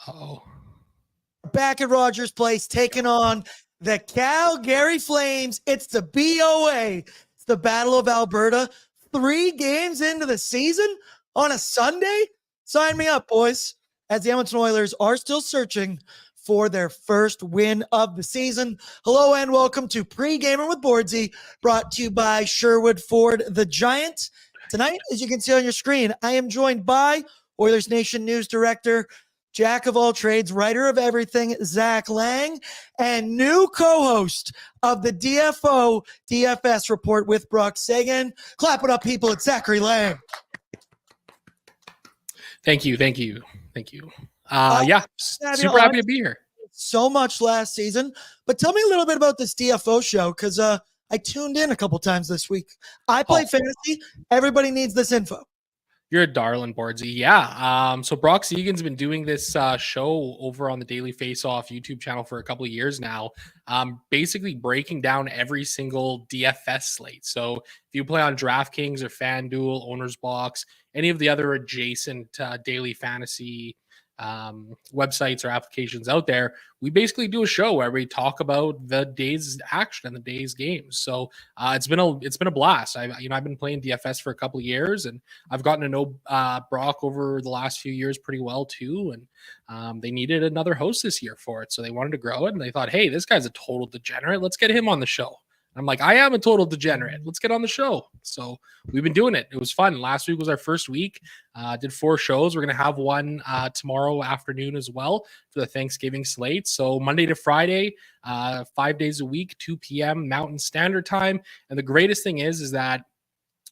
Uh-oh. Back at Rogers Place, taking on the Calgary Flames. It's the BOA. It's the Battle of Alberta. 3 games into the season on a Sunday? Sign me up, boys. As the Edmonton Oilers are still searching for their first win of the season. Hello and welcome to Pre-Gamer with Bordzy, brought to you by Sherwood Ford the Giant. Tonight, as you can see on your screen, I am joined by Oilersnation News Director, Jack of all trades, writer of everything, Zach Lang, and new co-host of the DFS report with Brock Sagan. Clap it up, people. It's Zachary Lang. Thank you. Super happy to be here. So much last season, but tell me a little bit about this DFO show, because I tuned in a couple times this week. I play fantasy. Everybody needs this info. You're a darling, Bordzy. Yeah. So Brock Sagan's been doing this show over on the Daily Face-Off YouTube channel for a couple of years now, basically breaking down every single DFS slate. So if you play on DraftKings or FanDuel, Owner's Box, any of the other adjacent daily fantasy websites or applications out there, we basically do a show where we talk about the day's action and the day's games. So it's been a blast. I've been playing DFS for a couple of years, and I've gotten to know Brock over the last few years pretty well too. And they needed another host this year for it, so they wanted to grow it, and they thought, hey, this guy's a total degenerate. Let's get him on the show. I'm like, I am a total degenerate. Let's get on the show. So we've been doing it. It was fun. Last week was our first week. Did 4 shows. We're going to have one tomorrow afternoon as well for the Thanksgiving slate. So Monday to Friday, 5 days a week, 2 p.m. Mountain Standard Time. And the greatest thing is that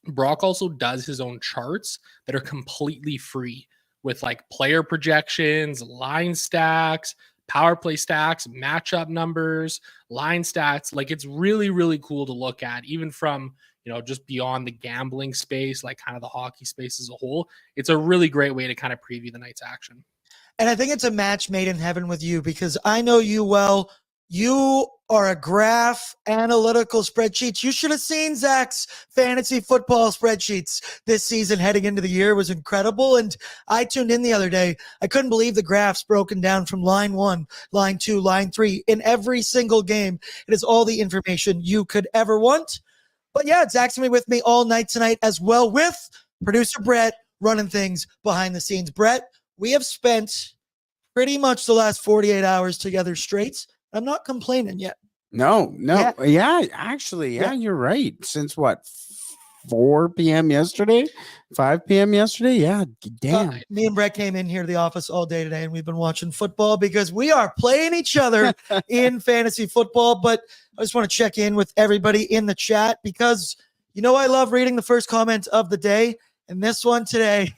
Brock also does his own charts that are completely free with like player projections, line stacks, power play stacks, matchup numbers, line stats. Like, it's really, really cool to look at, even from, just beyond the gambling space, like kind of the hockey space as a whole. It's a really great way to kind of preview the night's action. And I think it's a match made in heaven with you, because I know you well. You are a graph analytical spreadsheets. You should have seen Zach's fantasy football spreadsheets this season heading into the year. It was incredible. And I tuned in the other day. I couldn't believe the graphs broken down from line 1, line 2, line 3 in every single game. It is all the information you could ever want. But yeah, Zach's going to be with me all night tonight as well, with producer Brett running things behind the scenes. Brett, we have spent pretty much the last 48 hours together straight. I'm not complaining yet. No. Yeah, actually, you're right. Since what, 4 p.m. yesterday, 5 p.m. yesterday? Yeah, damn. Me and Brett came in here to the office all day today, and we've been watching football because we are playing each other in fantasy football. But I just want to check in with everybody in the chat, because I love reading the first comment of the day, and this one today.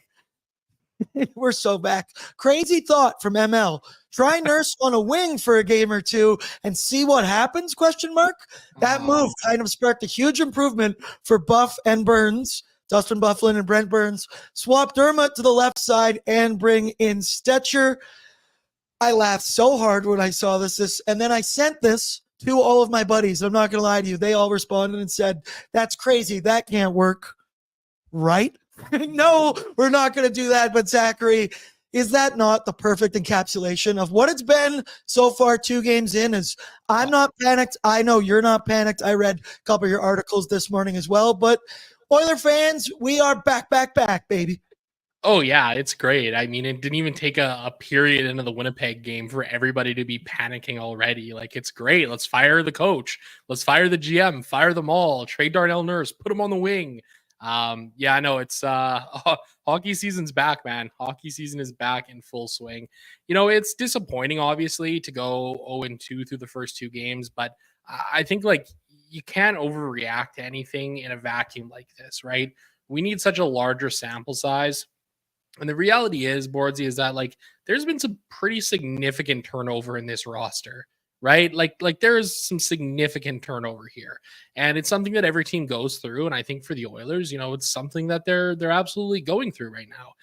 We're so back. Crazy thought from ML. Try Nurse on a wing for a game or two and see what happens, ? That move kind of sparked a huge improvement for Buff and Burns. Dustin Bufflin and Brent Burns. Swap Dermott to the left side and bring in Stetcher. I laughed so hard when I saw this, and then I sent this to all of my buddies. I'm not going to lie to you. They all responded and said, that's crazy. That can't work. Right? No, we're not going to do that. But Zachary, is that not the perfect encapsulation of what it's been so far 2 games in? Is I'm not panicked. I know you're not panicked. I read a couple of your articles this morning as well. But Oiler fans, we are back, baby. Oh, yeah, it's great. I mean, it didn't even take a period into the Winnipeg game for everybody to be panicking already. Like, it's great. Let's fire the coach. Let's fire the GM. Fire them all. Trade Darnell Nurse. Put him on the wing. I know it's hockey season's back, man. Hockey season is back in full swing. It's disappointing, obviously, to go 0-2 through the first 2 games, but I think you can't overreact to anything in a vacuum like this, right? We need such a larger sample size. And the reality is, Bordzy, is that there's been some pretty significant turnover in this roster. Right? Like there's some significant turnover here, and it's something that every team goes through. And I think for the Oilers, it's something that they're absolutely going through right now.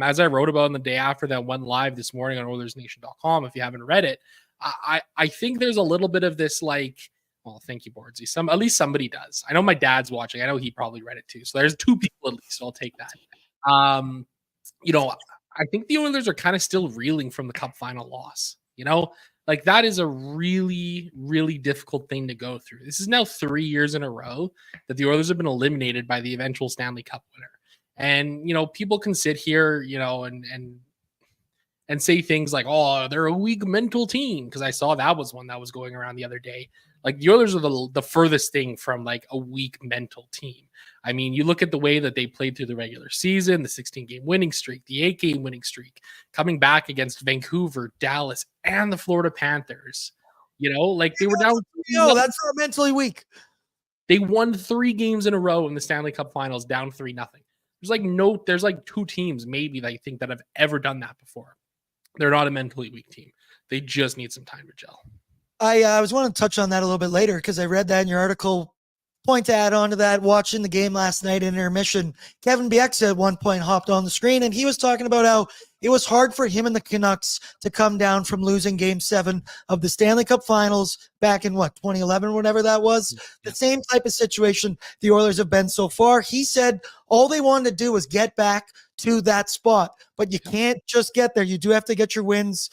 As I wrote about in the day after that went live this morning on Oilersnation.com, if you haven't read it, I think there's a little bit of this well, thank you, Bordzy. At least somebody does. I know my dad's watching. I know he probably read it too. So there's 2 people at least. So I'll take that. I think the Oilers are kind of still reeling from the Cup final loss. You know, like that is a really, really difficult thing to go through. This is now 3 years in a row that the Oilers have been eliminated by the eventual Stanley Cup winner. And, you know, people can sit here, you know, and say things like, oh, they're a weak mental team. Because I saw that was one that was going around the other day. Like the Oilers are the furthest thing from like a weak mental team. I mean, you look at the way that they played through the regular season, the 16-game winning streak, the 8-game winning streak, coming back against Vancouver, Dallas, and the Florida Panthers. You know, like they were down. No, that's not mentally weak. They won 3 games in a row in the Stanley Cup Finals, down 3-0. There's like 2 teams maybe that I think that have ever done that before. They're not a mentally weak team. They just need some time to gel. I was wanting to touch on that a little bit later because I read that in your article. Point to add on to that, watching the game last night in intermission, Kevin Bieksa at one point hopped on the screen and he was talking about how it was hard for him and the Canucks to come down from losing Game 7 of the Stanley Cup Finals back in 2011, whatever that was. The same type of situation the Oilers have been so far. He said all they wanted to do was get back to that spot, but you can't just get there. You do have to get your wins.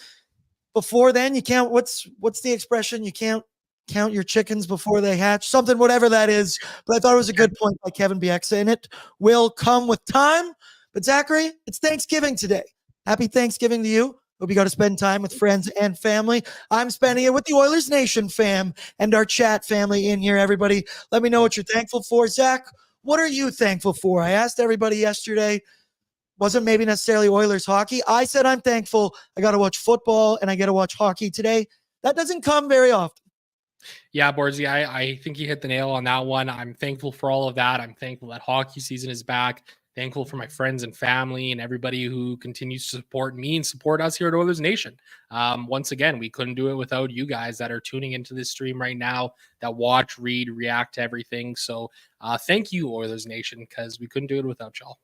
Before then, you can't. What's the expression? You can't count your chickens before they hatch, something, whatever that is. But I thought it was a good point by Kevin Bieksa, and it will come with time. But Zachary, it's Thanksgiving today. Happy Thanksgiving to you. Hope you got to spend time with friends and family. I'm spending it with the Oilers Nation fam and our chat family in here. Everybody, let me know what you're thankful for. Zach, what are you thankful for? I asked everybody yesterday. Wasn't maybe necessarily Oilers hockey. I said I'm thankful I got to watch football and I get to watch hockey today. That doesn't come very often. Yeah, Bordzy, I think you hit the nail on that one. I'm thankful for all of that. I'm thankful that hockey season is back. Thankful for my friends and family and everybody who continues to support me and support us here at Oilers Nation. Once again, we couldn't do it without you guys that are tuning into this stream right now, that watch, read, react to everything. So thank you, Oilers Nation, because we couldn't do it without y'all.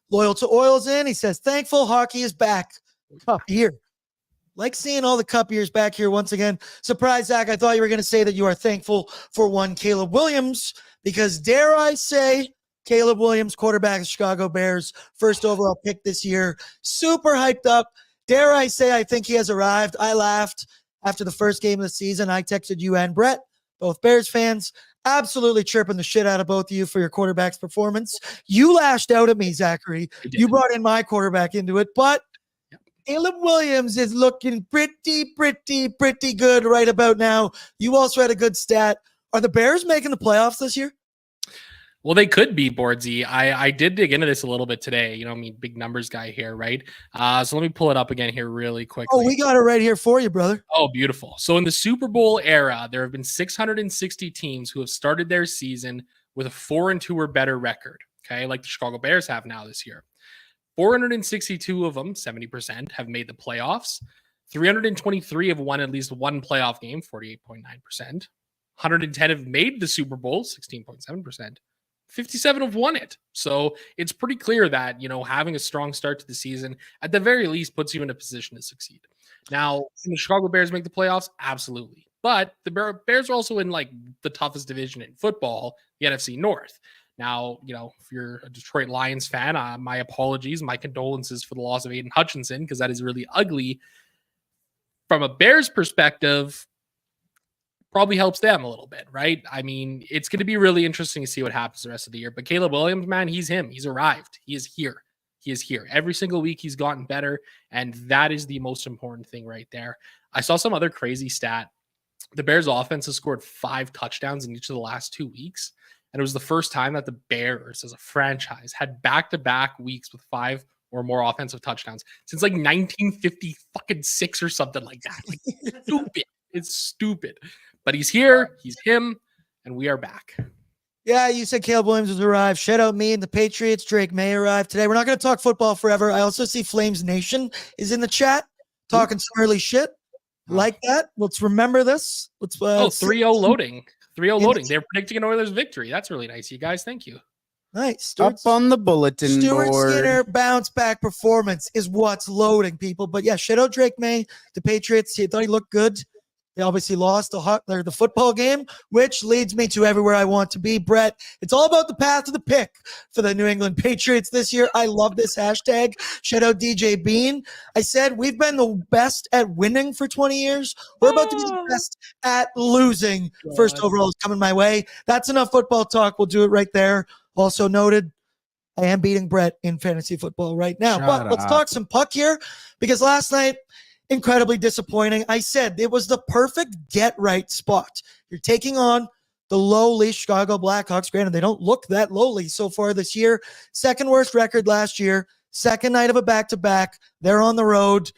Loyal to Oils in, he says, thankful hockey is back. Cup year. Like seeing all the Cup years back here once again. Surprise, Zach, I thought you were going to say that you are thankful for one Caleb Williams, because dare I say, Caleb Williams, quarterback of Chicago Bears, first overall pick this year, super hyped up. Dare I say, I think he has arrived. I laughed after the first game of the season. I texted you and Brett, both Bears fans, absolutely chirping the shit out of both of you for your quarterback's performance. You lashed out at me, Zachary. You brought in my quarterback into it, but Caleb Williams is looking pretty good right about now. You also had a good stat. Are the Bears making the playoffs this year? Well, they could be, Bordzy. I did dig into this a little bit today. You know, I mean, big numbers guy here, right? So let me pull it up again here really quickly. Oh, we got it right here for you, brother. Oh, beautiful. So in the Super Bowl era, there have been 660 teams who have started their season with a 4-2 or better record, okay? Like the Chicago Bears have now this year. 462 of them, 70%, have made the playoffs. 323 have won at least one playoff game, 48.9%. 110 have made the Super Bowl, 16.7%. 57 have won it. So it's pretty clear that, you know, having a strong start to the season, at the very least, puts you in a position to succeed. Now, can the Chicago Bears make the playoffs? Absolutely. But the Bears are also in, like, the toughest division in football, the NFC North. Now, you know, if you're a Detroit Lions fan, my apologies, my condolences for the loss of Aiden Hutchinson, because that is really ugly. From a Bears perspective, probably helps them a little bit, right? I mean, it's going to be really interesting to see what happens the rest of the year. But Caleb Williams, man, he's him. He's arrived. He is here. He is here. Every single week he's gotten better, and that is the most important thing right there. I saw some other crazy stat. The Bears offense has scored 5 touchdowns in each of the last 2 weeks. And it was the first time that the Bears as a franchise had back-to-back weeks with 5 or more offensive touchdowns since like 1956 or something like that. Like, stupid. It's stupid. But he's here, he's him, and we are back. Yeah, you said Caleb Williams has arrived. Shout out me and the Patriots. Drake May arrived today. We're not going to talk football forever. I also see Flames Nation is in the chat talking some early shit. Like that. Let's remember this. Let's 3-0 loading. 3-0 loading. They're predicting an Oilers victory. That's really nice, you guys. Thank you. Nice. Up on the bulletin Stuart board. Skinner bounce back performance is what's loading, people. But yeah, shout out Drake May, the Patriots. He thought he looked good. They obviously lost the football game, which leads me to everywhere I want to be. Brett, it's all about the path to the pick for the New England Patriots this year. I love this hashtag. Shout out DJ Bean. I said we've been the best at winning for 20 years. We're about to be the best at losing. God. First overall is coming my way. That's enough football talk. We'll do it right there. Also noted, I am beating Brett in fantasy football right now. But let's talk some puck here, because last night, incredibly disappointing. I said it was the perfect get-right spot. You're taking on the lowly Chicago Blackhawks. Granted, they don't look that lowly so far this year. Second worst record last year. Second night of a back-to-back. They're on the road.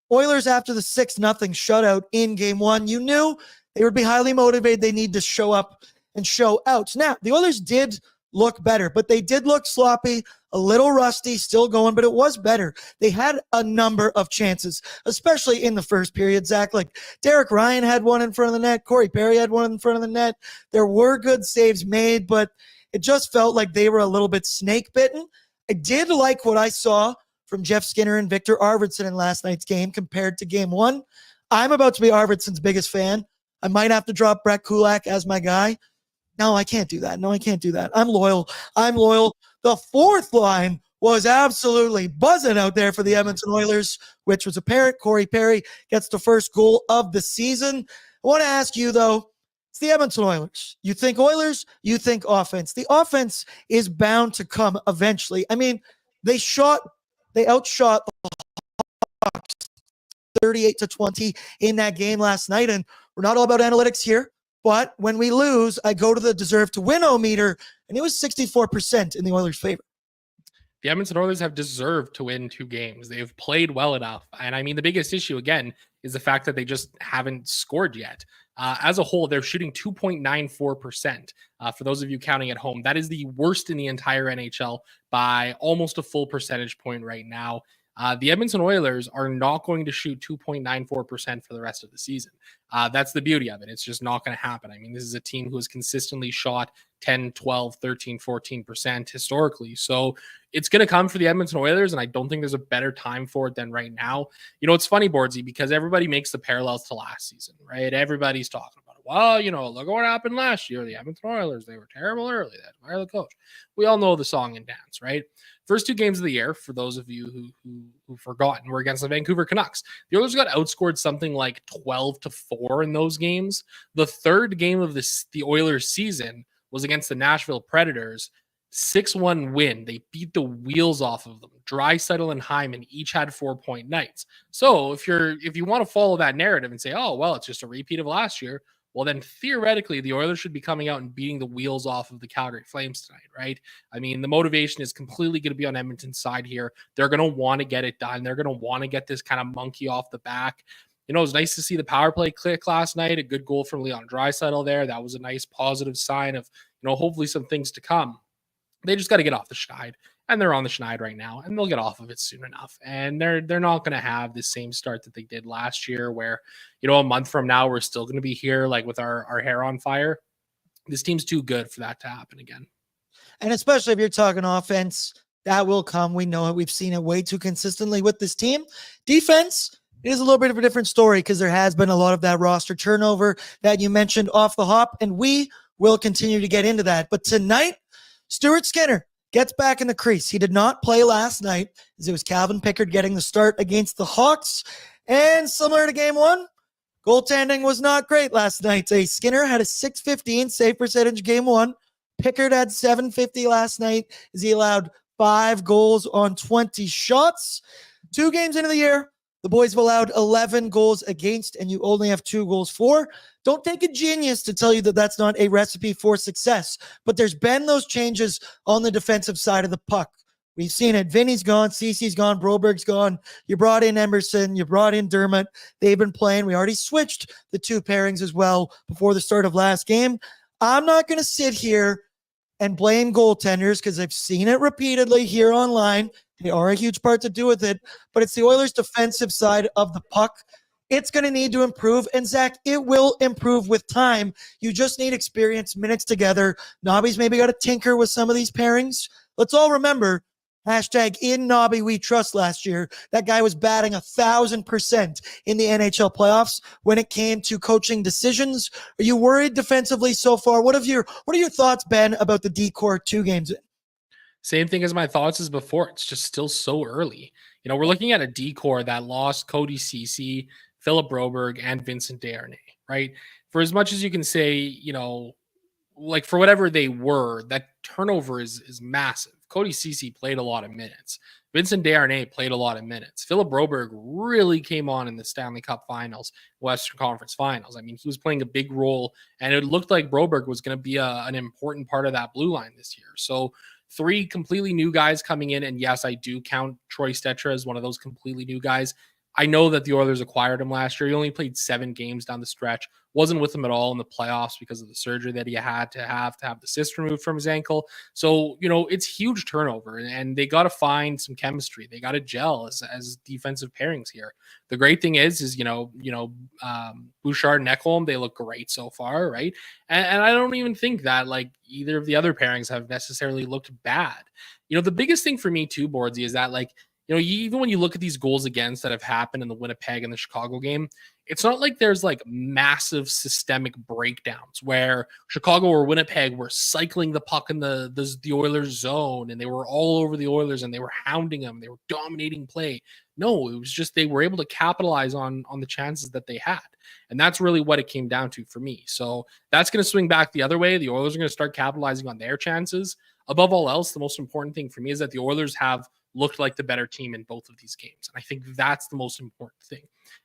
Oilers, after the 6-0 shutout in Game 1, you knew they would be highly motivated. They need to show up and show out. Now, the Oilers did look better, but they did look sloppy, a little rusty, still going, but it was better. They had a number of chances, especially in the first period, Zach. Like Derek Ryan had one in front of the net. Corey Perry had one in front of the net. There were good saves made, but it just felt like they were a little bit snake bitten. I did like what I saw from Jeff Skinner and Viktor Arvidsson in last night's game compared to Game 1. I'm about to be Arvidsson's biggest fan. I might have to drop Brett Kulak as my guy. No, I can't do that. I'm loyal. The fourth line was absolutely buzzing out there for the Edmonton Oilers, which was apparent. Corey Perry gets the first goal of the season. I want to ask you, though, it's the Edmonton Oilers. You think Oilers, you think offense. The offense is bound to come eventually. I mean, they outshot the Hawks 38-20 in that game last night, and we're not all about analytics here. But when we lose, I go to the deserve to win-o-meter, and it was 64% in the Oilers' favor. The Edmonton Oilers have deserved to win 2 games. They've played well enough. And I mean, the biggest issue, again, is the fact that they just haven't scored yet. As a whole, they're shooting 2.94%. For those of you counting at home, that is the worst in the entire NHL by almost a full percentage point right now. The Edmonton Oilers are not going to shoot 2.94% for the rest of the season. That's the beauty of it. It's just not going to happen. I mean, this is a team who has consistently shot 10, 12, 13, 14% historically. So it's going to come for the Edmonton Oilers, and I don't think there's a better time for it than right now. You know, it's funny, Bordzy, because everybody makes the parallels to last season, right? Everybody's talking about it. Well, you know, look at what happened last year. The Edmonton Oilers, they were terrible early. They had to fire the coach. We all know the song and dance, right? First 2 games of the year, for those of you who've forgotten, were against the Vancouver Canucks. The Oilers got outscored something like 12-4 in those games. The third game of the Oilers season was against the Nashville Predators. 6-1 win. They beat the wheels off of them. Draisaitl and Hyman each had 4-point nights. So if you want to follow that narrative and say, oh, well, it's just a repeat of last year, well, then theoretically, the Oilers should be coming out and beating the wheels off of the Calgary Flames tonight, right? I mean, the motivation is completely going to be on Edmonton's side here. They're going to want to get it done. They're going to want to get this kind of monkey off the back. You know, it was nice to see the power play click last night. A good goal from Leon Draisaitl there. That was a nice positive sign of, you know, hopefully some things to come. They just got to get off the schneid, and they're on the schneid right now, and they'll get off of it soon enough. And they're not going to have the same start that they did last year where, you know, a month from now, we're still going to be here like with our hair on fire. This team's too good for that to happen again. And especially if you're talking offense, that will come. We know it. We've seen it way too consistently with this team. Defense, it is a little bit of a different story because there has been a lot of that roster turnover that you mentioned off the hop, and we will continue to get into that. But tonight, Stuart Skinner gets back in the crease. He did not play last night as it was Calvin Pickard getting the start against the Hawks. And similar to Game 1, goaltending was not great last night. Skinner had a .615 save percentage Game 1. Pickard had .750 last night as he allowed 5 goals on 20 shots. 2 games into the year, the boys have allowed 11 goals against, and you only have 2 goals for. Don't take a genius to tell you that that's not a recipe for success, but there's been those changes on the defensive side of the puck. We've seen it. Vinny's gone, Cece's gone, Broberg's gone. You brought in Emerson, you brought in Dermott. They've been playing. We already switched the 2 pairings as well before the start of last game. I'm not going to sit here and blame goaltenders because I've seen it repeatedly here online. They are a huge part to do with it, but it's the Oilers' defensive side of the puck. It's going to need to improve, and Zach, it will improve with time. You just need experience, minutes together. Nobby's maybe got to tinker with some of these pairings. Let's all remember, Hashtag in Nobby we trust last year. That guy was batting 1,000% in the NHL playoffs when it came to coaching decisions. Are you worried defensively so far? What are your thoughts, Ben, about the D-core 2 games in? Same thing as my thoughts as before. It's just still so early. We're looking at a D-core that lost Cody Ceci, Philip Broberg, and Vincent Desharnais, right? For as much as you can say, like for whatever they were, that turnover is massive. Cody Ceci played a lot of minutes. Vincent Desharnais played a lot of minutes. Philip Broberg really came on in the Stanley Cup Finals, Western Conference Finals. I mean, he was playing a big role, and it looked like Broberg was going to be an important part of that blue line this year. So 3 completely new guys coming in, and yes, I do count Troy Stecher as one of those completely new guys. I know that the Oilers acquired him last year. He only played 7 games down the stretch. Wasn't with him at all in the playoffs because of the surgery that he had to have the cyst removed from his ankle. So, it's huge turnover, and they got to find some chemistry. They got to gel as defensive pairings here. The great thing is Bouchard and Ekholm, they look great so far, right? And I don't even think that like either of the other pairings have necessarily looked bad. The biggest thing for me too, Bordzy, is that even when you look at these goals against that have happened in the Winnipeg and the Chicago game, it's not like there's like massive systemic breakdowns where Chicago or Winnipeg were cycling the puck in the Oilers zone and they were all over the Oilers and they were hounding them. They were dominating play. No, it was just they were able to capitalize on the chances that they had. And that's really what it came down to for me. So that's going to swing back the other way. The Oilers are going to start capitalizing on their chances. Above all else, the most important thing for me is that the Oilers have looked like the better team in both of these games. And I think that's the most important thing.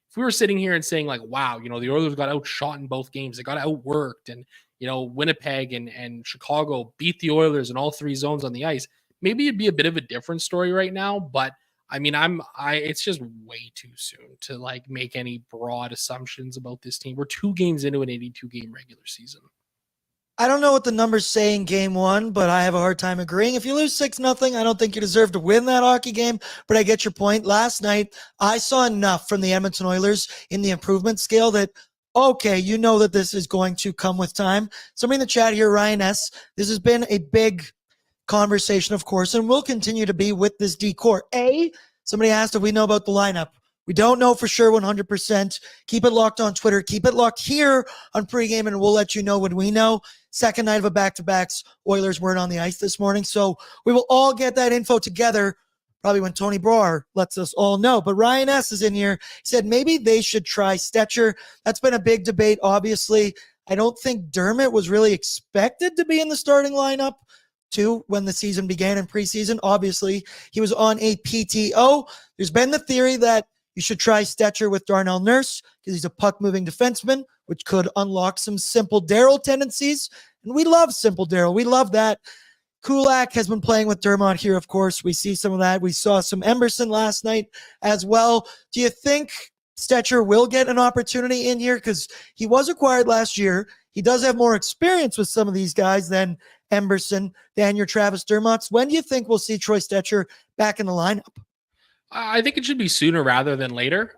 If we were sitting here and saying like, wow, the Oilers got outshot in both games, they got outworked, and, Winnipeg and Chicago beat the Oilers in all 3 zones on the ice, maybe it'd be a bit of a different story right now. But I mean, it's just way too soon to like make any broad assumptions about this team. We're 2 games into an 82-game regular season. I don't know what the numbers say in game 1, but I have a hard time agreeing. If you lose 6-0, I don't think you deserve to win that hockey game, but I get your point. Last night, I saw enough from the Edmonton Oilers in the improvement scale that, okay, that this is going to come with time. Somebody in the chat here, Ryan S., this has been a big conversation, of course, and will continue to be with this D-core. Somebody asked if we know about the lineup. We don't know for sure 100%. Keep it locked on Twitter. Keep it locked here on pregame, and we'll let you know when we know. Second night of a back-to-backs. Oilers weren't on the ice this morning, so we will all get that info together probably when Tony Broer lets us all know. But Ryan S. is in here. He said maybe they should try Stecher. That's been a big debate, obviously. I don't think Dermott was really expected to be in the starting lineup too when the season began in preseason. Obviously, he was on a PTO. There's been the theory that you should try Stecher with Darnell Nurse because he's a puck-moving defenseman, which could unlock some Simple Daryl tendencies. And we love Simple Daryl. We love that. Kulak has been playing with Dermott here, of course. We see some of that. We saw some Emberson last night as well. Do you think Stecher will get an opportunity in here? Because he was acquired last year. He does have more experience with some of these guys than Emberson, than your Travis Dermotts. When do you think we'll see Troy Stecher back in the lineup? I think it should be sooner rather than later.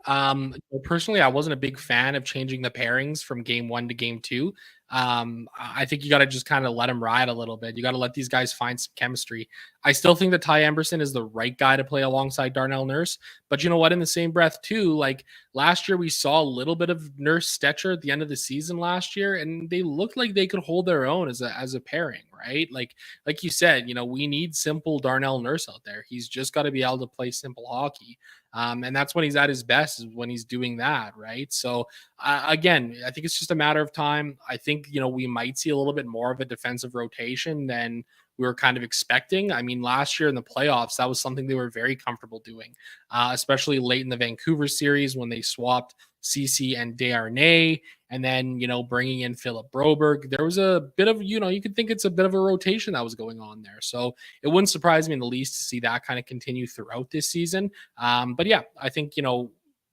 Personally, I wasn't a big fan of changing the pairings from game 1 to game 2. I think you got to just kind of let them ride a little bit. You got to let these guys find some chemistry. I still think that Ty Emberson is the right guy to play alongside Darnell Nurse. But you know what? In the same breath, too, like last year, we saw a little bit of Nurse Stecher at the end of the season last year, and they looked like they could hold their own as a pairing, right? Like you said, we need simple Darnell Nurse out there. He's just got to be able to play simple hockey. And that's when he's at his best, is when he's doing that, right? So again, I think it's just a matter of time. I think, we might see a little bit more of a defensive rotation than we were kind of expecting. I mean, last year in the playoffs, that was something they were very comfortable doing, especially late in the Vancouver series when they swapped Ceci and Desharnais, and then, bringing in Philip Broberg. There was a bit of, you could think it's a bit of a rotation that was going on there. So it wouldn't surprise me in the least to see that kind of continue throughout this season. But yeah, I think,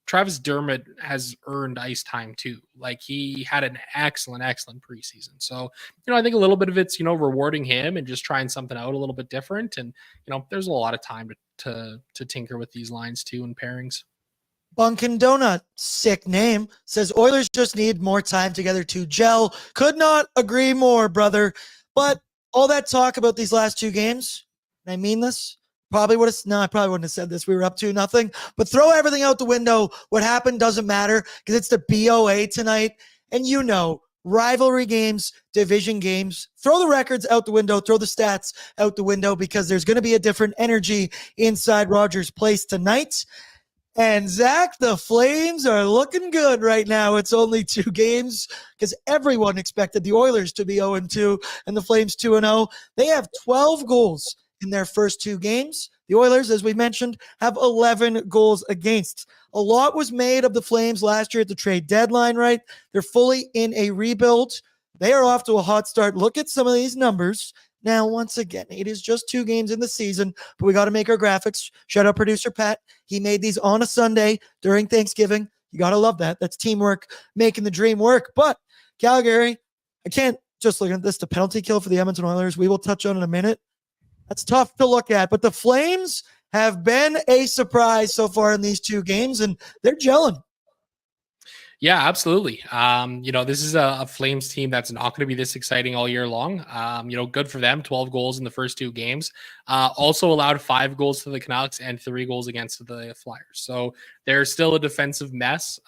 Travis Dermott has earned ice time too. Like he had an excellent preseason. So, I think a little bit of it's, rewarding him and just trying something out a little bit different. And, there's a lot of time to tinker with these lines too and pairings. Bunkin Donut, sick name, says Oilers just need more time together to gel. Could not agree more, brother. But all that talk about these last 2 games, and I mean this, Probably would have, no, I probably wouldn't have said this. We were up 2-0, but throw everything out the window. What happened doesn't matter because it's the BOA tonight. And rivalry games, division games, throw the records out the window, throw the stats out the window because there's going to be a different energy inside Rogers Place tonight. And Zach, the Flames are looking good right now. It's only 2 games because everyone expected the Oilers to be 0-2 and the Flames 2-0. They have 12 goals in their first 2 games. The Oilers, as we mentioned, have 11 goals against. A lot was made of the Flames last year at the trade deadline, right? They're fully in a rebuild. They are off to a hot start. Look at some of these numbers. Now, once again, it is just 2 games in the season, but we got to make our graphics. Shout out producer Pat. He made these on a Sunday during Thanksgiving. You got to love that. That's teamwork, making the dream work. But Calgary, I can't just look at this. The penalty kill for the Edmonton Oilers, we will touch on in a minute. That's tough to look at, but the Flames have been a surprise so far in these 2 games, and they're gelling. Yeah, absolutely. This is a Flames team that's not going to be this exciting all year long. Good for them. 12 goals in the first 2 games. Also allowed 5 goals to the Canucks and 3 goals against the Flyers. So they're still a defensive mess.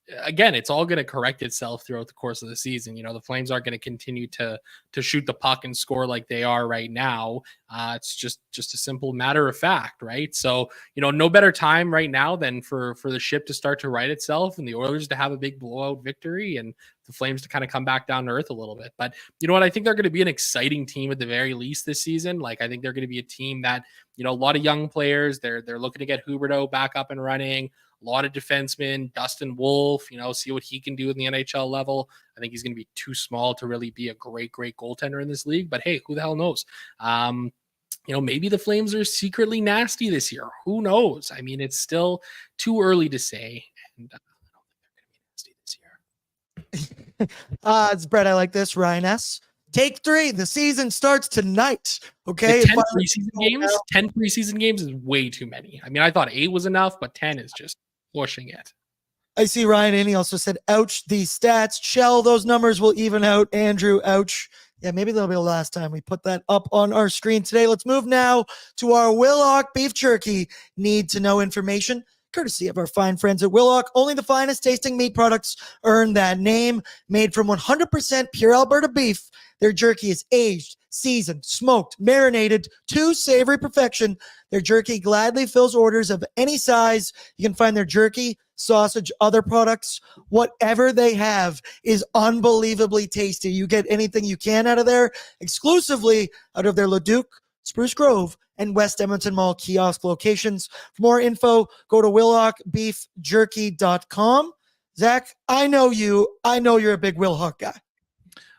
It's all going to correct itself throughout the course of the season. The Flames aren't going to continue to shoot the puck and score like they are right now. It's just a simple matter of fact, right? So, no better time right now than for the ship to start to right itself and the Oilers to have a big blowout victory and the Flames to kind of come back down to earth a little bit. But you know what? I think they're going to be an exciting team at the very least this season. Like, I think they're going to be a team that, a lot of young players, they're looking to get Huberdeau back up and running. A lot of defensemen, Dustin Wolf, see what he can do in the NHL level. I think he's going to be too small to really be a great goaltender in this league. But hey, who the hell knows? Maybe the Flames are secretly nasty this year. Who knows? I mean, it's still too early to say. And I don't think they're going to be nasty this year. It's Brett. I like this. Ryan S. Take 3. The season starts tonight. Okay. 10 preseason games is way too many. I mean, I thought 8 was enough, but 10 is just pushing it. I see Ryan and he also said, ouch, these stats. Shell, those numbers will even out. Andrew, ouch. Yeah, maybe that'll be the last time we put that up on our screen today. Let's move now to our Willock beef jerky need to know information, courtesy of our fine friends at Willock. Only the finest tasting meat products earn that name. Made from 100% pure Alberta beef, their jerky is aged, seasoned, smoked, marinated to savory perfection. Their jerky gladly fills orders of any size. You can find their jerky, sausage, other products, whatever they have is unbelievably tasty. You get anything you can out of there, exclusively out of their Leduc, Spruce Grove, and West Edmonton Mall kiosk locations. For more info, go to willockbeefjerky.com. Zach, I know you're a big Wilhock guy.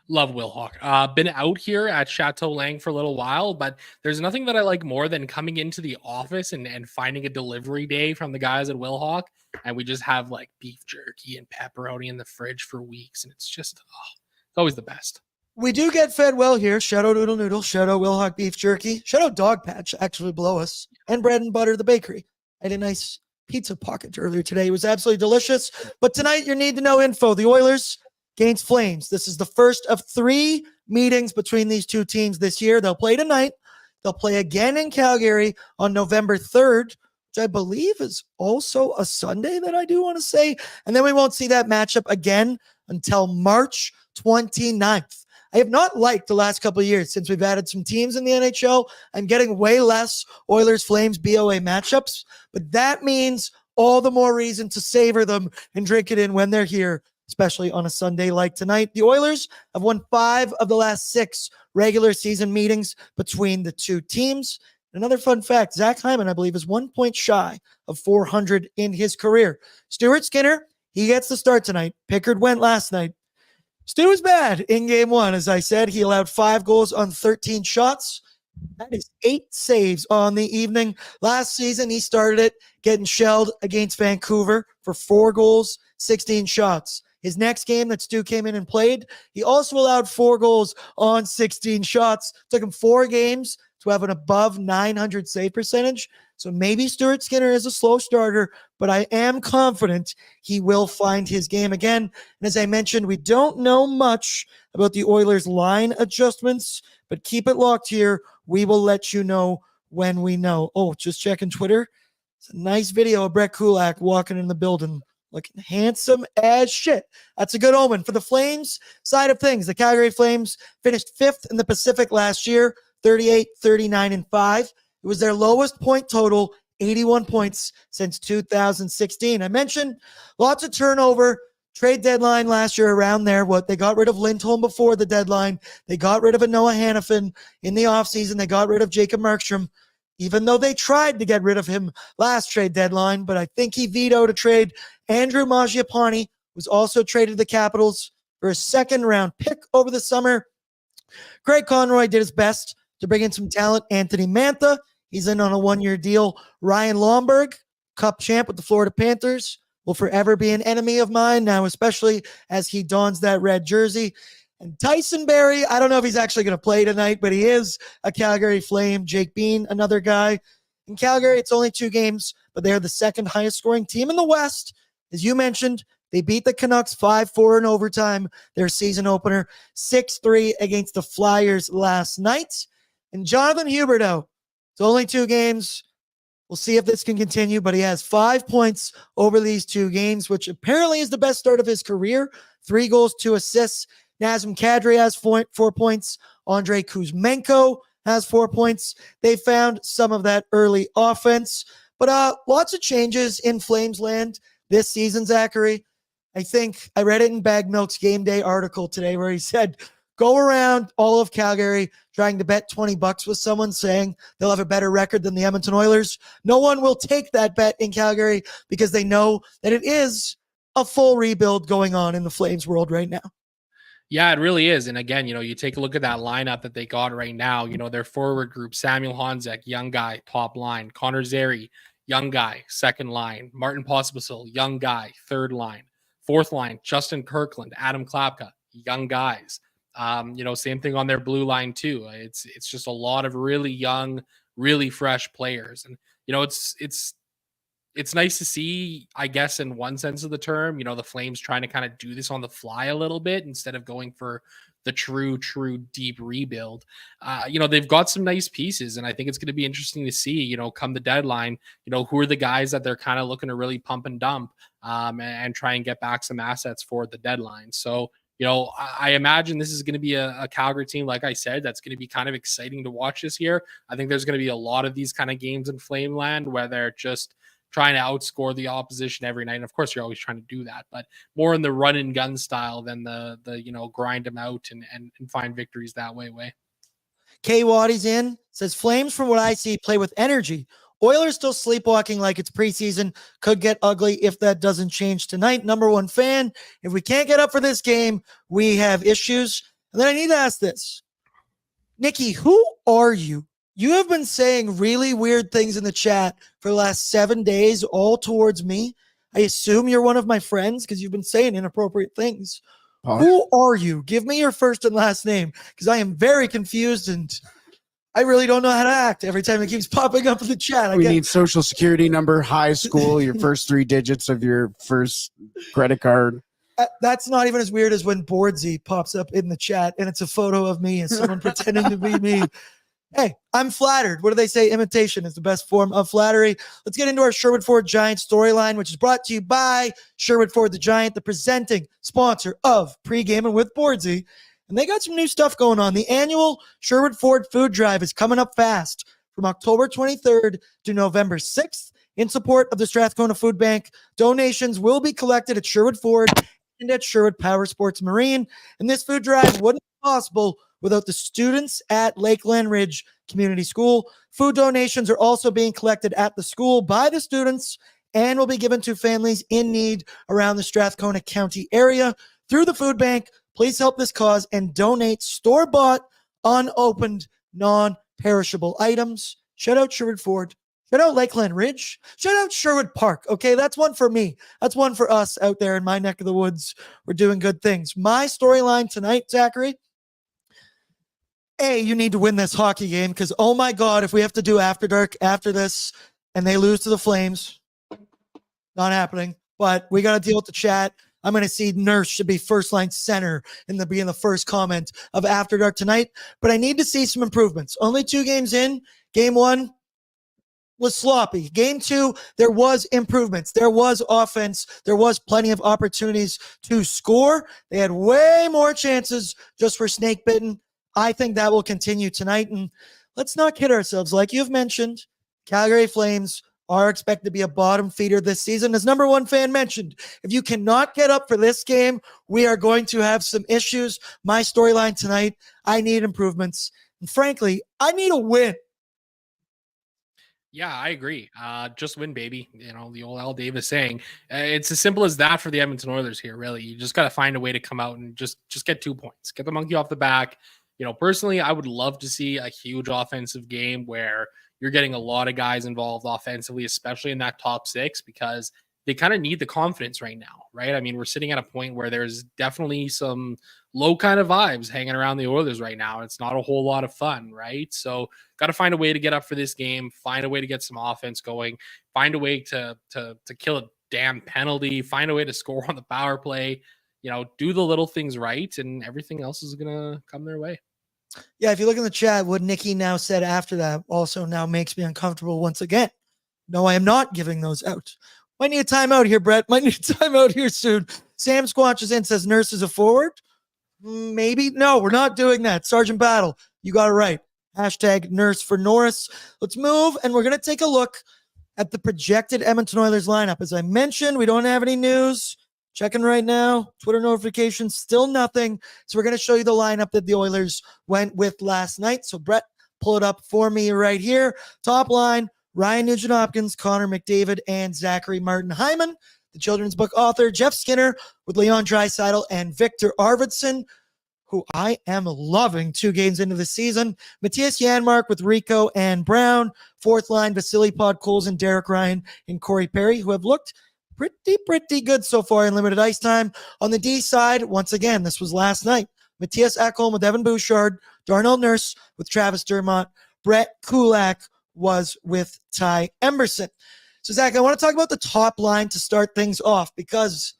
Love Will Hawk. Been out here at Chateau Lang for a little while, but there's nothing that I like more than coming into the office and finding a delivery day from the guys at Will Hawk, and we just have like beef jerky and pepperoni in the fridge for weeks, and it's just it's always the best. We do get fed well here. Shout out Oodle Noodle. Shout out Will Hawk beef jerky. Shout out Dog Patch, actually below us, and Bread and Butter, the bakery. I had a nice pizza pocket earlier today. It was absolutely delicious. But tonight, you need to know info. The Oilers against Flames. This is the first of 3 meetings between these 2 teams this year. They'll play tonight. They'll play again in Calgary on November 3rd, which I believe is also a Sunday that I do want to say. And then we won't see that matchup again until March 29th. I have not liked the last couple of years since we've added some teams in the NHL. I'm getting way less Oilers-Flames BOA matchups, but that means all the more reason to savor them and drink it in when they're here, especially on a Sunday like tonight. The Oilers have won 5 of the last 6 regular season meetings between the 2 teams. Another fun fact, Zach Hyman, I believe, is 1 point shy of 400 in his career. Stuart Skinner, he gets the start tonight. Pickard went last night. Stu was bad in game 1, as I said. He allowed 5 goals on 13 shots. That is 8 saves on the evening. Last season, he started it getting shelled against Vancouver for 4 goals, 16 shots. His next game that Stu came in and played, he also allowed 4 goals on 16 shots. Took him 4 games to have an above 900 save percentage. So maybe Stuart Skinner is a slow starter, but I am confident he will find his game again. And as I mentioned, we don't know much about the Oilers line adjustments, but keep it locked here. We will let you know when we know. Oh, just checking Twitter. It's a nice video of Brett Kulak walking in the building, looking handsome as shit. That's a good omen. For the Flames side of things, the Calgary Flames finished 5th in the Pacific last year, 38, 39, and 5. It was their lowest point total, 81 points since 2016. I mentioned lots of turnover. Trade deadline last year around there. They got rid of Lindholm before the deadline. They got rid of a Noah Hannafin in the offseason. They got rid of Jacob Markstrom, even though they tried to get rid of him last trade deadline. But I think he vetoed a trade. Andrew Mangiapane was also traded to the Capitals for a second-round pick over the summer. Craig Conroy did his best to bring in some talent. Anthony Mantha, he's in on a one-year deal. Ryan Lomberg, Cup champ with the Florida Panthers, will forever be an enemy of mine now, especially as he dons that red jersey. And Tyson Barrie, I don't know if he's actually going to play tonight, but he is a Calgary Flame. Jake Bean, another guy. In Calgary, it's only 2 games, but they're the second highest scoring team in the West. As you mentioned, they beat the Canucks 5-4 in overtime, their season opener, 6-3 against the Flyers last night. And Jonathan Huberdeau, it's only 2 games. We'll see if this can continue, but he has 5 points over these 2 games, which apparently is the best start of his career. 3 goals, 2 assists. Nazem Kadri has 4 points. Andrei Kuzmenko has 4 points. They found some of that early offense, but lots of changes in Flames land this season, Zachary. I think I read it in Bag Milk's Game Day article today where he said, go around all of Calgary trying to bet $20 with someone saying they'll have a better record than the Edmonton Oilers. No one will take that bet in Calgary because they know that it is a full rebuild going on in the Flames world right now. Yeah, it really is. And again, you take a look at that lineup that they got right now. Their forward group, Samuel Honzek, young guy, top line. Connor Zary, young guy, second line. Martin Pospisil, young guy, third line. Fourth line, Justin Kirkland, Adam Klapka, young guys. Same thing on their blue line too. It's just a lot of really young, really fresh players. And, it's nice to see, I guess, in one sense of the term, the Flames trying to kind of do this on the fly a little bit instead of going for the true deep rebuild. They've got some nice pieces, and I think it's going to be interesting to see, come the deadline, who are the guys that they're kind of looking to really pump and dump and try and get back some assets for the deadline. So, I imagine this is going to be a Calgary team, like I said, that's going to be kind of exciting to watch this year. I think there's going to be a lot of these kind of games in Flameland where they're just trying to outscore the opposition every night. And of course, you're always trying to do that, but more in the run and gun style than the grind them out and find victories that way. K Waddy's in, says Flames, from what I see, play with energy. Oilers still sleepwalking like it's preseason. Could get ugly if that doesn't change tonight. Number 1 fan. If we can't get up for this game, we have issues. And then I need to ask this. Nikki, who are you? You have been saying really weird things in the chat for the last 7 days, all towards me. I assume you're one of my friends because you've been saying inappropriate things. Who are you? Give me your first and last name because I am very confused and I really don't know how to act every time it keeps popping up in the chat. We need social security number, high school, your first 3 digits of your first credit card. That's not even as weird as when Bordzy pops up in the chat and it's a photo of me and someone pretending to be me. Hey, I'm flattered. What do they say? Imitation is the best form of flattery. Let's get into our Sherwood Ford Giant storyline, which is brought to you by Sherwood Ford the Giant, the presenting sponsor of Pre-Gaming with Bordzy. And they got some new stuff going on. The annual Sherwood Ford Food Drive is coming up fast from October 23rd to November 6th in support of the Strathcona Food Bank. Donations will be collected at Sherwood Ford and at Sherwood Power Sports Marine. And this food drive wouldn't be possible without the students at Lakeland Ridge Community School. Food donations are also being collected at the school by the students and will be given to families in need around the Strathcona County area. Through the food bank, please help this cause and donate store-bought, unopened, non-perishable items. Shout out Sherwood Ford. Shout out Lakeland Ridge. Shout out Sherwood Park. Okay, that's one for me. That's one for us out there in my neck of the woods. We're doing good things. My storyline tonight, Zachary, you need to win this hockey game because, oh my God, if we have to do After Dark after this, and they lose to the Flames. Not happening, but we got to deal with the chat. I'm going to see Nurse should be first line center in the first comment of After Dark tonight, but I need to see some improvements. Only 2 games in. Game 1 was sloppy. Game 2, there was improvements. There was offense. There was plenty of opportunities to score. They had way more chances just for snake bitten. I think that will continue tonight. And let's not kid ourselves. Like you've mentioned, Calgary Flames are expected to be a bottom feeder this season. As number one fan mentioned, if you cannot get up for this game, we are going to have some issues. My storyline tonight, I need improvements. And frankly, I need a win. Yeah, I agree. Just win, baby. You know, the old Al Davis saying. It's as simple as that for the Edmonton Oilers here, really. You just got to find a way to come out and just get 2 points. Get the monkey off the back. You know, personally, I would love to see a huge offensive game where you're getting a lot of guys involved offensively, especially in that top 6, because they kind of need the confidence right now, right? I mean, we're sitting at a point where there's definitely some low kind of vibes hanging around the Oilers right now. It's not a whole lot of fun, right? So got to find a way to get up for this game, find a way to get some offense going, find a way to kill a damn penalty, find a way to score on the power play, you know, do the little things right, and everything else is going to come their way. Yeah, if you look in the chat, what Nikki now said after that also now makes me uncomfortable once again. No, I am not giving those out. Might need a timeout here, Brett. Might need a timeout here soon. Sam squatches in, says Nurse is a forward. Maybe. No, we're not doing that. Sergeant Battle, you got it right. Hashtag Nurse for Norris. Let's move, and we're going to take a look at the projected Edmonton Oilers lineup. As I mentioned, we don't have any news. Checking right now. Twitter notifications, still nothing. So we're going to show you the lineup that the Oilers went with last night. So Brett, pull it up for me right here. Top line, Ryan Nugent-Hopkins, Connor McDavid, and Zachary Martin-Hyman. The children's book author, Jeff Skinner, with Leon Draisaitl and Viktor Arvidsson, who I am loving 2 games into the season. Matthias Janmark with Rico and Brown. Fourth line, Vasily Podkolzin and Derek Ryan and Corey Perry, who have looked pretty good so far in limited ice time. On the D side, once again, this was last night. Matthias Ekholm with Evan Bouchard, Darnell Nurse with Travis Dermott, Brett Kulak was with Ty Emberson. So, Zach, I want to talk about the top line to start things off, because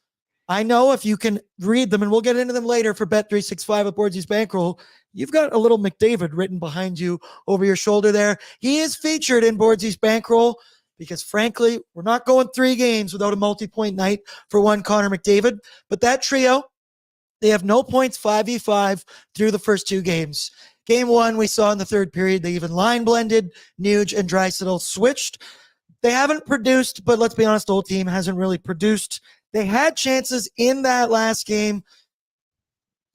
I know if you can read them, and we'll get into them later for Bet365 at Bordzy's Bankroll, you've got a little McDavid written behind you over your shoulder there. He is featured in Bordzy's Bankroll, because frankly, we're not going 3 games without a multi-point night for one Connor McDavid. But that trio, they have no points 5v5 through the first 2 games. Game 1, we saw in the third period, they even line blended. Nuge and Draisaitl switched. They haven't produced, but let's be honest, the whole team hasn't really produced. They had chances in that last game.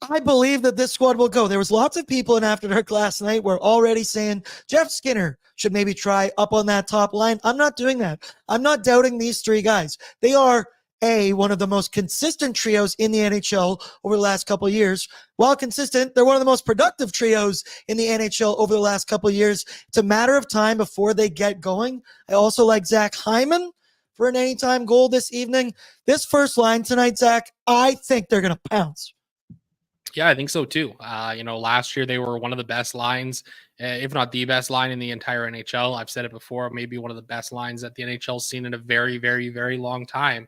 I believe that this squad will go. There was lots of people in After Dark last night were already saying Jeff Skinner should maybe try up on that top line. I'm not doing that. I'm not doubting these 3 guys. They are, one of the most consistent trios in the NHL over the last couple of years. While consistent, they're one of the most productive trios in the NHL over the last couple of years. It's a matter of time before they get going. I also like Zach Hyman for an anytime goal this evening. This first line tonight, Zach, I think they're going to pounce. Yeah, I think so too. You know, last year they were one of the best lines, if not the best line in the entire NHL. I've said it before, maybe one of the best lines that the NHL's seen in a very, very, very long time.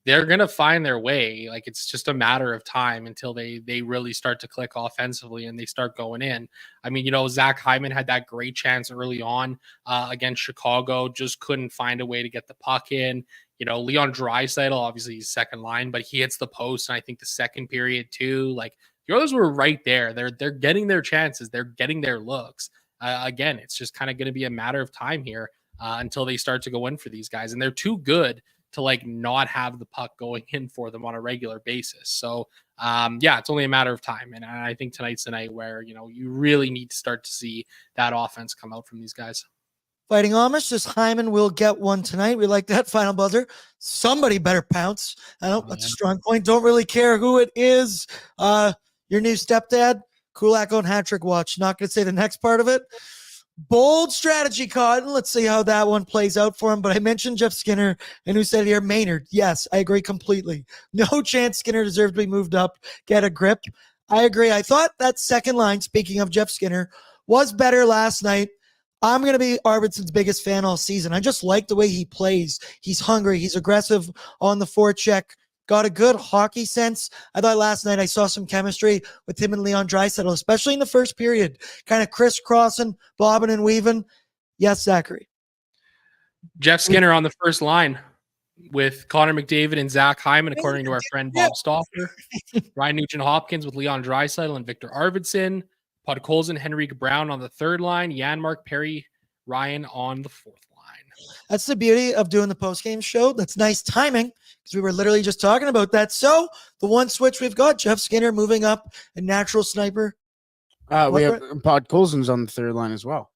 They're going to find their way. Like, it's just a matter of time until they really start to click offensively and they start going in. I mean, you know, Zach Hyman had that great chance early on against Chicago, just couldn't find a way to get the puck in. You know, Leon Draisaitl, obviously he's second line, but he hits the post, and I think the second period too. Like, the Oilers were right there. They're getting their chances. They're getting their looks. Again, it's just kind of going to be a matter of time here until they start to go in for these guys. And they're too good to like not have the puck going in for them on a regular basis. So yeah, it's only a matter of time. And I think tonight's the night where, you know, you really need to start to see that offense come out from these guys. Fighting Amish, just Hyman will get one tonight. We like that final buzzer. Somebody better pounce. I know that's a strong point. Don't really care who it is. Your new stepdad, Kulak on hat trick watch. Not going to say the next part of it. Bold strategy, Cotton. Let's see how that one plays out for him. But I mentioned Jeff Skinner, and who said here, Maynard. Yes, I agree completely. No chance Skinner deserved to be moved up, get a grip. I agree. I thought that second line, speaking of Jeff Skinner, was better last night. I'm going to be Arvidsson's biggest fan all season. I just like the way he plays. He's hungry. He's aggressive on the forecheck. Got a good hockey sense. I thought last night I saw some chemistry with him and Leon Draisaitl, especially in the first period. Kind of crisscrossing, bobbing and weaving. Yes, Zachary. Jeff Skinner on the first line with Connor McDavid and Zach Hyman, according to our friend Bob Stauffer. Ryan Nugent-Hopkins with Leon Draisaitl and Viktor Arvidsson. Podkolzin, Henrik Brown on the third line. Janmark, Perry, Ryan on the fourth line. That's the beauty of doing the postgame show. That's nice timing because we were literally just talking about that. So the one switch we've got, Jeff Skinner moving up, a natural sniper. We have Podkolzin's on the third line as well.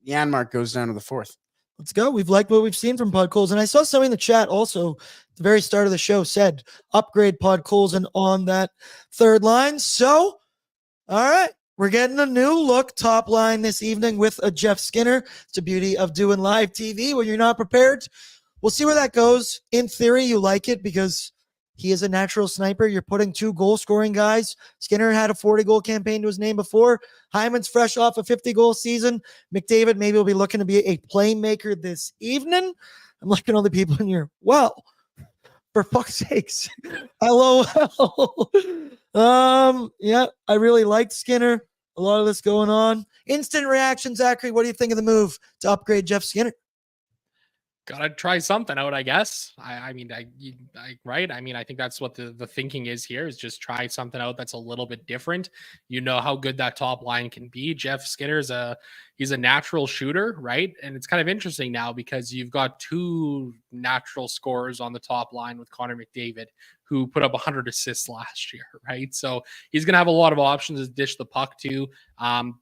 Janmark goes down to the fourth. Let's go. We've liked what we've seen from Podkolzin. I saw somebody in the chat also at the very start of the show said upgrade Podkolzin on that third line. So, all right. We're getting a new look top line this evening with a Jeff Skinner. It's the beauty of doing live TV when you're not prepared. We'll see where that goes. In theory, you like it because he is a natural sniper. You're putting 2 goal-scoring guys. Skinner had a 40-goal campaign to his name before. Hyman's fresh off a 50-goal season. McDavid maybe will be looking to be a playmaker this evening. I'm looking at all the people in here. Well, for fuck's sakes. LOL. Yeah, I really liked Skinner. A lot of this going on. Instant reaction, Zachary. What do you think of the move to upgrade Jeff Skinner? Gotta try something out, I guess. I mean, right? I mean, I think that's what the thinking is here, is just try something out that's a little bit different. You know how good that top line can be. Jeff Skinner he's a natural shooter, right? And it's kind of interesting now because you've got 2 natural scorers on the top line with Connor McDavid, who put up 100 assists last year, right? So he's going to have a lot of options to dish the puck to.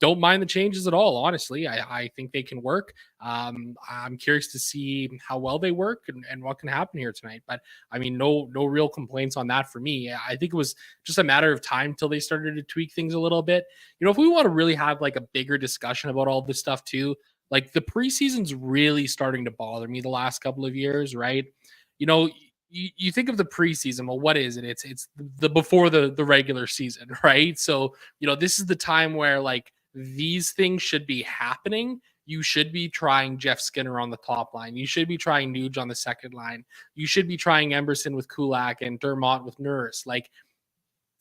Don't mind the changes at all, honestly. I think they can work. I'm curious to see how well they work and what can happen here tonight. But I mean, no real complaints on that for me. I think it was just a matter of time till they started to tweak things a little bit. You know, if we want to really have like a bigger discussion about all this stuff too, like the preseason's really starting to bother me the last couple of years, right? You know, you think of the preseason, well, what is it? It's the before the regular season, right? So, you know, this is the time where like these things should be happening. You should be trying Jeff Skinner on the top line. You should be trying Nuge on the second line. You should be trying Emberson with Kulak and Dermott with Nurse. Like,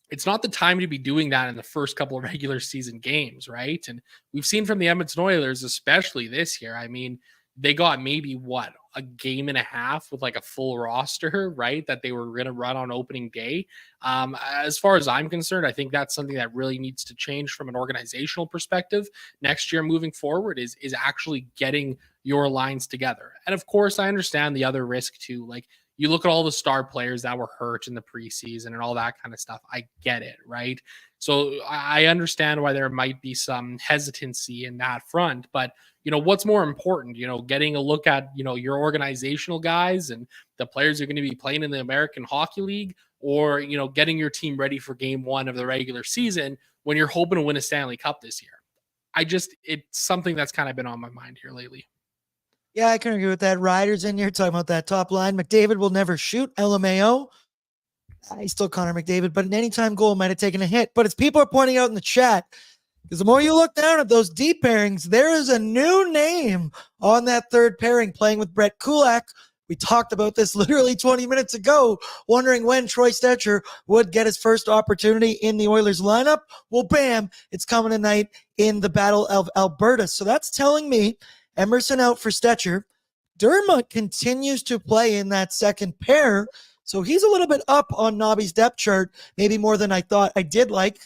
it's not the time to be doing that in the first couple of regular season games, right? And we've seen from the Edmonton Oilers, especially this year, I mean, they got maybe a game and a half with like a full roster, right? That they were going to run on opening day. As far as I'm concerned, I think that's something that really needs to change from an organizational perspective next year moving forward is actually getting your lines together. And of course, I understand the other risk too. Like, you look at all the star players that were hurt in the preseason and all that kind of stuff. I get it, right? So I understand why there might be some hesitancy in that front, but you know, what's more important, you know, getting a look at, you know, your organizational guys and the players who are going to be playing in the American Hockey League, or, you know, getting your team ready for game 1 of the regular season when you're hoping to win a Stanley Cup this year. It's something that's kind of been on my mind here lately. Yeah, I can agree with that. Ryder's in here talking about that top line. McDavid will never shoot. LMAO. He's still Connor McDavid, but an anytime goal might have taken a hit. But as people are pointing out in the chat, because the more you look down at those deep pairings, there is a new name on that third pairing playing with Brett Kulak. We talked about this literally 20 minutes ago, wondering when Troy Stecher would get his first opportunity in the Oilers lineup. Well, bam, it's coming tonight in the Battle of Alberta. So that's telling me Emerson out for Stecher. Dermott continues to play in that second pair. So he's a little bit up on Nobby's depth chart, maybe more than I thought. I did like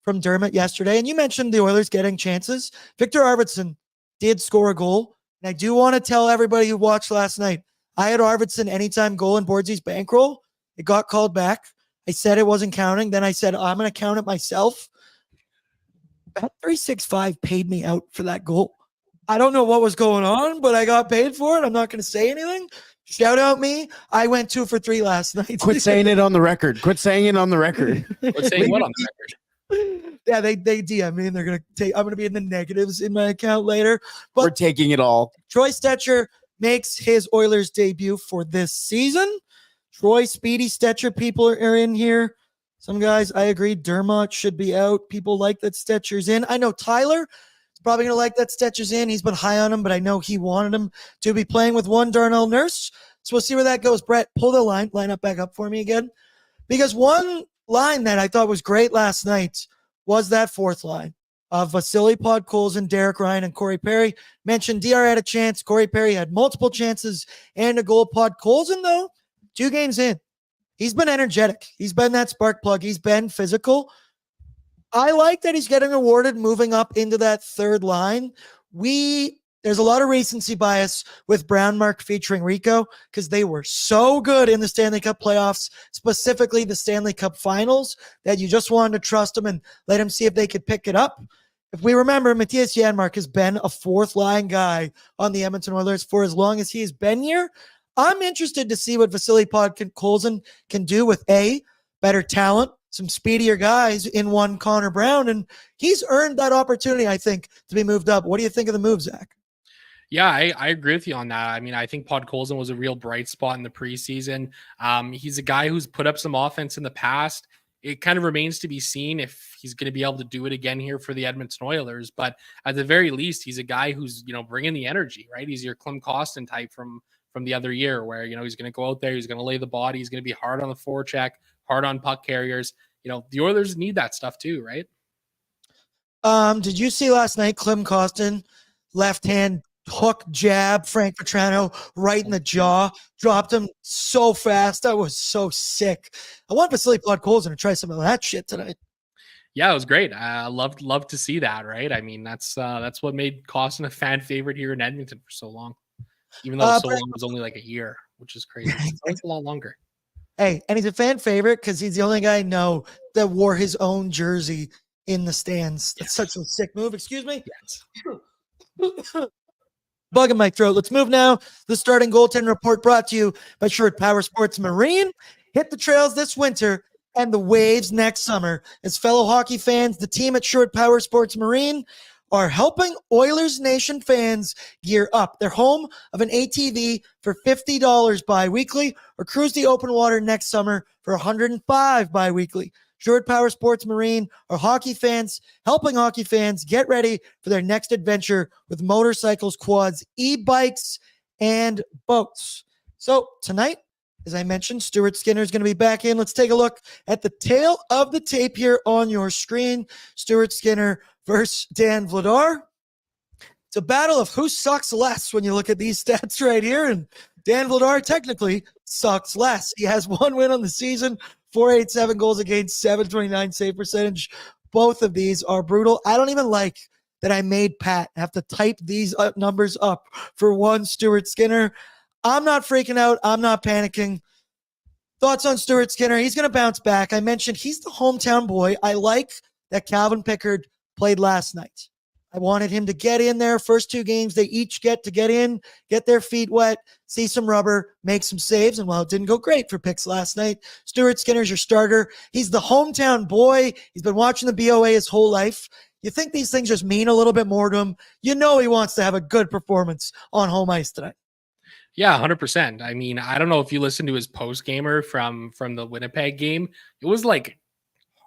from Dermott yesterday. And you mentioned the Oilers getting chances. Viktor Arvidsson did score a goal. And I do want to tell everybody who watched last night, I had Arvidsson anytime goal in Bordzy's bankroll. It got called back. I said it wasn't counting. Then I said, I'm going to count it myself. Bet365 paid me out for that goal. I don't know what was going on, but I got paid for it. I'm not going to say anything. Shout out me. I went 2 for 3 last night. Quit saying it on the record. Quit saying it on the record. Quit saying what on the record? Yeah, they DM me and they're gonna take. I'm gonna be in the negatives in my account later. But we're taking it all. Troy Stecher makes his Oilers debut for this season. Troy, Speedy Stecher, people are in here. Some guys, I agree. Dermott should be out. People like that Stecher's in. I know Tyler Probably going to like that Stetcher's in. He's been high on him, but I know he wanted him to be playing with one Darnell Nurse. So we'll see where that goes. Brett, pull the line up back up for me again. Because one line that I thought was great last night was that fourth line of Vasily Podkolzin, Derek Ryan, and Corey Perry. Mentioned DR had a chance. Corey Perry had multiple chances and a goal. Podkolzin, though, 2 games in, he's been energetic. He's been that spark plug. He's been physical. I like that he's getting awarded moving up into that third line. There's a lot of recency bias with Brownmark featuring Rico because they were so good in the Stanley Cup playoffs, specifically the Stanley Cup finals, that you just wanted to trust them and let them see if they could pick it up. If we remember, Matthias Janmark has been a fourth line guy on the Edmonton Oilers for as long as he has been here. I'm interested to see what Vasily Podkolzin can do with better talent, some speedier guys in one Connor Brown, and he's earned that opportunity, I think, to be moved up. What do you think of the move, Zach? Yeah, I agree with you on that. I mean, I think Podkolzin was a real bright spot in the preseason. He's a guy who's put up some offense in the past. It kind of remains to be seen if he's going to be able to do it again here for the Edmonton Oilers. But at the very least, he's a guy who's, bringing the energy, right? He's your Klim Kostin type from the other year where, he's going to go out there, he's going to lay the body, he's going to be hard on the forecheck, hard on puck carriers. The Oilers need that stuff too, right? Did you see last night Klim Kostin, left hand hook jab, Frank Petrano right in the jaw, dropped him so fast. That was so sick. I want Vasily Podkolzin to try some of that shit tonight. Yeah, it was great. I loved to see that, right? I mean, that's what made Kostin a fan favorite here in Edmonton for so long. Even though so long was only like a year, which is crazy. It's a lot longer. Hey, and he's a fan favorite because he's the only guy I know that wore his own jersey in the stands. That's such a sick move. Excuse me? Yes. Bug in my throat. Let's move now. The starting goaltender report brought to you by Sherwood Power Sports Marine. Hit the trails this winter and the waves next summer. As fellow hockey fans, the team at Sherwood Power Sports Marine are helping Oilersnation fans gear up. They're home of an ATV for $50 bi-weekly or cruise the open water next summer for $105 bi-weekly. Sherwood Power Sports Marine are hockey fans, helping hockey fans get ready for their next adventure with motorcycles, quads, e-bikes, and boats. So tonight, as I mentioned, Stuart Skinner is going to be back in. Let's take a look at the tail of the tape here on your screen. Stuart Skinner versus Dan Vladar. It's a battle of who sucks less when you look at these stats right here. And Dan Vladar technically sucks less. He has 1 win on the season, 487 goals against, 729 save percentage. Both of these are brutal. I don't even like that I made Pat have to type these numbers up for one Stuart Skinner. I'm not freaking out. I'm not panicking. Thoughts on Stuart Skinner? He's going to bounce back. I mentioned he's the hometown boy. I like that Calvin Pickard played last night. I wanted him to get in there. First 2 games, they each get in, get their feet wet, see some rubber, make some saves. And while it didn't go great for Picks last night, Stuart Skinner's your starter. He's the hometown boy. He's been watching the BOA his whole life. You think these things just mean a little bit more to him. He wants to have a good performance on home ice tonight. Yeah, 100%. I mean, I don't know if you listened to his post gamer from the Winnipeg game. It was like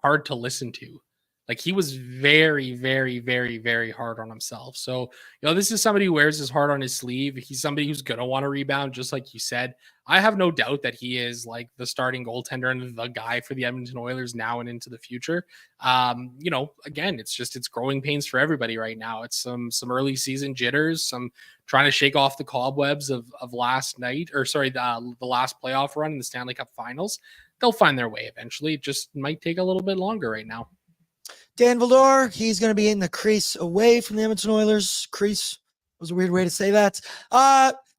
hard to listen to. Like he was very, very, very, very hard on himself. So, this is somebody who wears his heart on his sleeve. He's somebody who's going to want to rebound, just like you said. I have no doubt that he is like the starting goaltender and the guy for the Edmonton Oilers now and into the future. Again, it's growing pains for everybody right now. It's some early season jitters, some trying to shake off the cobwebs of last night, the last playoff run in the Stanley Cup Finals. They'll find their way eventually. It just might take a little bit longer right now. Dan Vladar, he's going to be in the crease away from the Edmonton Oilers. Crease was a weird way to say that.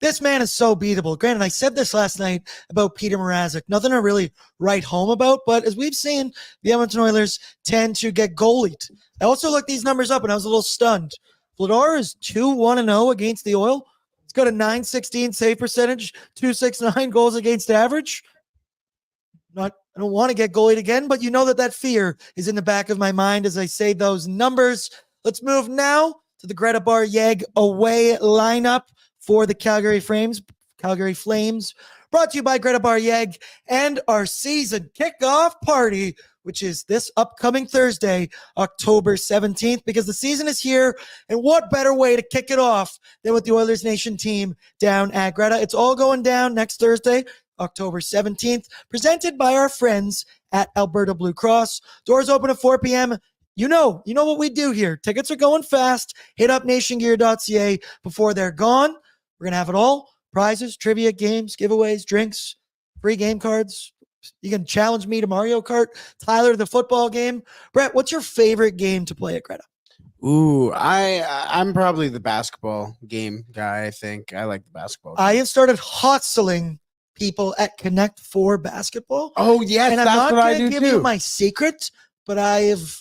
This man is so beatable. Granted, I said this last night about Peter Mrazek. Nothing to really write home about, but as we've seen, the Edmonton Oilers tend to get goalied. I also looked these numbers up, and I was a little stunned. Vladar is 2-1-0 against the Oil. He's got a .916 save percentage, .269 goals against average. I don't want to get goalied again, but that fear is in the back of my mind as I say those numbers. Let's move now to the Greta Bar Yeg away lineup for the Calgary Flames. brought to you by Greta Bar Yeg and our season kickoff party, which is this upcoming Thursday, October 17th, because the season is here. And what better way to kick it off than with the Oilers Nation team down at Greta? It's all going down next Thursday, October 17th, presented by our friends at Alberta Blue Cross. Doors open at 4 p.m. You know what we do here. Tickets are going fast. Hit up nationgear.ca before they're gone. We're going to have it all. Prizes, trivia, games, giveaways, drinks, free game cards. You can challenge me to Mario Kart. Tyler, the football game. Brett, what's your favorite game to play at Greta? Ooh, I'm probably the basketball game guy. I think I like the basketball game. I have started hustling people at Connect for basketball. Oh, yes, and I'm that's not what I going do to give too. you my secret, but I have...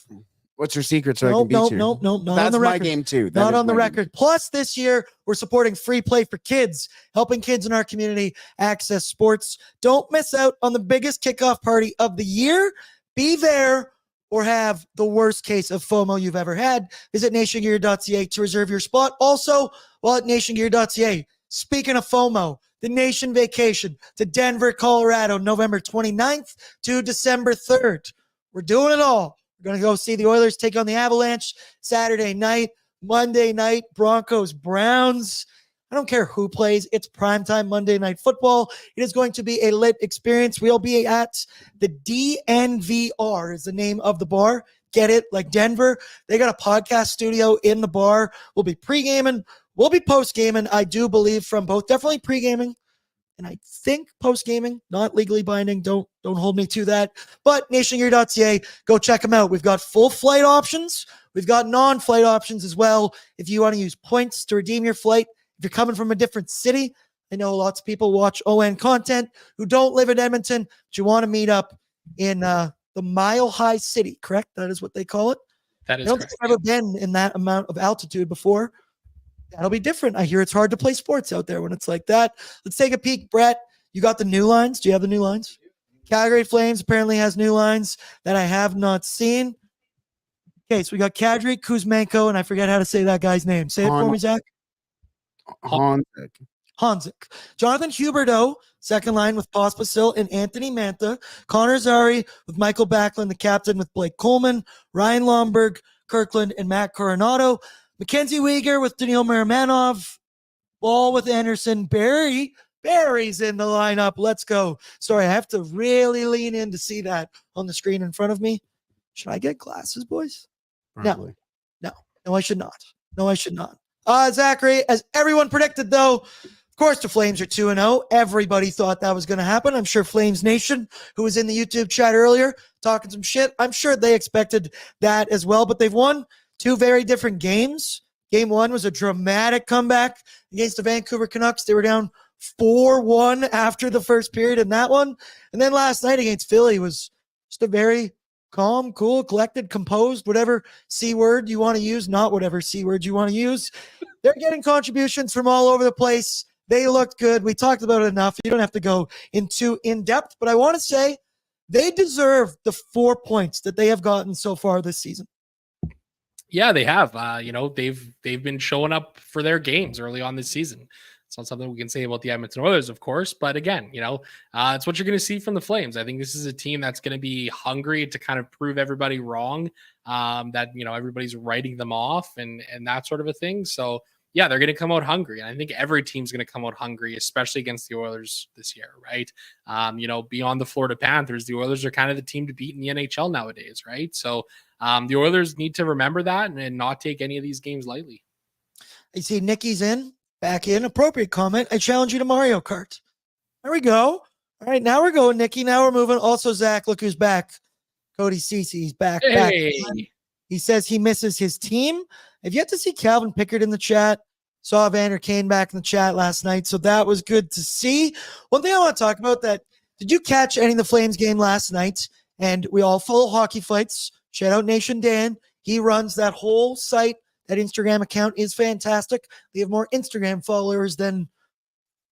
What's your secret so I can beat you? Nope, not That's on the my record. game too. Not on the record. Plus, this year, we're supporting Free Play for Kids, helping kids in our community access sports. Don't miss out on the biggest kickoff party of the year. Be there or have the worst case of FOMO you've ever had. Visit nationgear.ca to reserve your spot. Also, while at nationgear.ca, speaking of FOMO, the Nation vacation to Denver, Colorado, November 29th to December 3rd. We're doing it all. We're going to go see the Oilers take on the Avalanche Saturday night, Monday night, Broncos, Browns. I don't care who plays. It's primetime Monday Night Football. It is going to be a lit experience. We'll be at the DNVR is the name of the bar. Get it? Like Denver. They got a podcast studio in the bar. We'll be pre-gaming. We'll be post-gaming, I do believe, from both. Definitely pre-gaming. And I think post-gaming, not legally binding. Don't hold me to that. But nationgear.ca, go check them out. We've got full flight options. We've got non-flight options as well. If you want to use points to redeem your flight, if you're coming from a different city, I know lots of people watch ON content who don't live in Edmonton, but you want to meet up in the Mile High City, correct? That is what they call it. That is I don't correct. think I've ever been in that amount of altitude before. That'll be different. I hear it's hard to play sports out there when it's like that. Let's take a peek, Brett. You got the new lines? Do you have the new lines? Calgary Flames apparently has new lines that I have not seen. Okay, so we got Kadri Kuzmenko, and I forget how to say that guy's name. Say it for me, Zach. Hanzik. Jonathan Huberdeau, second line with Pospisil and Anthony Mantha. Connor Zary with Michael Backlund, the captain with Blake Coleman. Ryan Lomberg, Kirkland, and Matt Coronado. Mackenzie Weegar with Daniil Maramanov. Ball with Anderson. Barry's in the lineup. Let's go. Sorry, I have to really lean in to see that on the screen in front of me. Should I get glasses, boys? Probably. No, I should not. Zachary, as everyone predicted, though, of course, the Flames are 2-0. Everybody thought that was going to happen. I'm sure Flames Nation, who was in the YouTube chat earlier talking some shit, I'm sure they expected that as well. But they've won two very different games. Game one was a dramatic comeback against the Vancouver Canucks. They were down 4-1 after the first period in that one. And then last night against Philly was just a very calm, cool, collected, composed, whatever C word you want to use, not whatever C word you want to use. They're getting contributions from all over the place. They looked good. We talked about it enough. You don't have to go into in-depth, but I want to say they deserve the 4 points that they have gotten so far this season. Yeah, they have. They've been showing up for their games early on this season. It's not something we can say about the Edmonton Oilers, of course, but again, it's what you're going to see from the Flames. I think this is a team that's going to be hungry to kind of prove everybody wrong, that everybody's writing them off and that sort of a thing. So yeah, they're going to come out hungry, and I think every team's going to come out hungry, especially against the Oilers this year, right? Beyond the Florida Panthers, the Oilers are kind of the team to beat in the NHL nowadays, right? So the Oilers need to remember that and not take any of these games lightly. I see Nikki's back in. Appropriate comment. I challenge you to Mario Kart. There we go. All right, now we're going, Nikki. Now we're moving. Also, Zach, look who's back. Cody Cece's back. Hey. Back. He says he misses his team. I've yet to see Calvin Pickard in the chat. Saw Vander Kane back in the chat last night, so that was good to see. One thing I want to talk about did you catch any of the Flames game last night? And we all follow Hockey Fights. Shout out Nation Dan. He runs that whole site. That Instagram account is fantastic. They have more Instagram followers than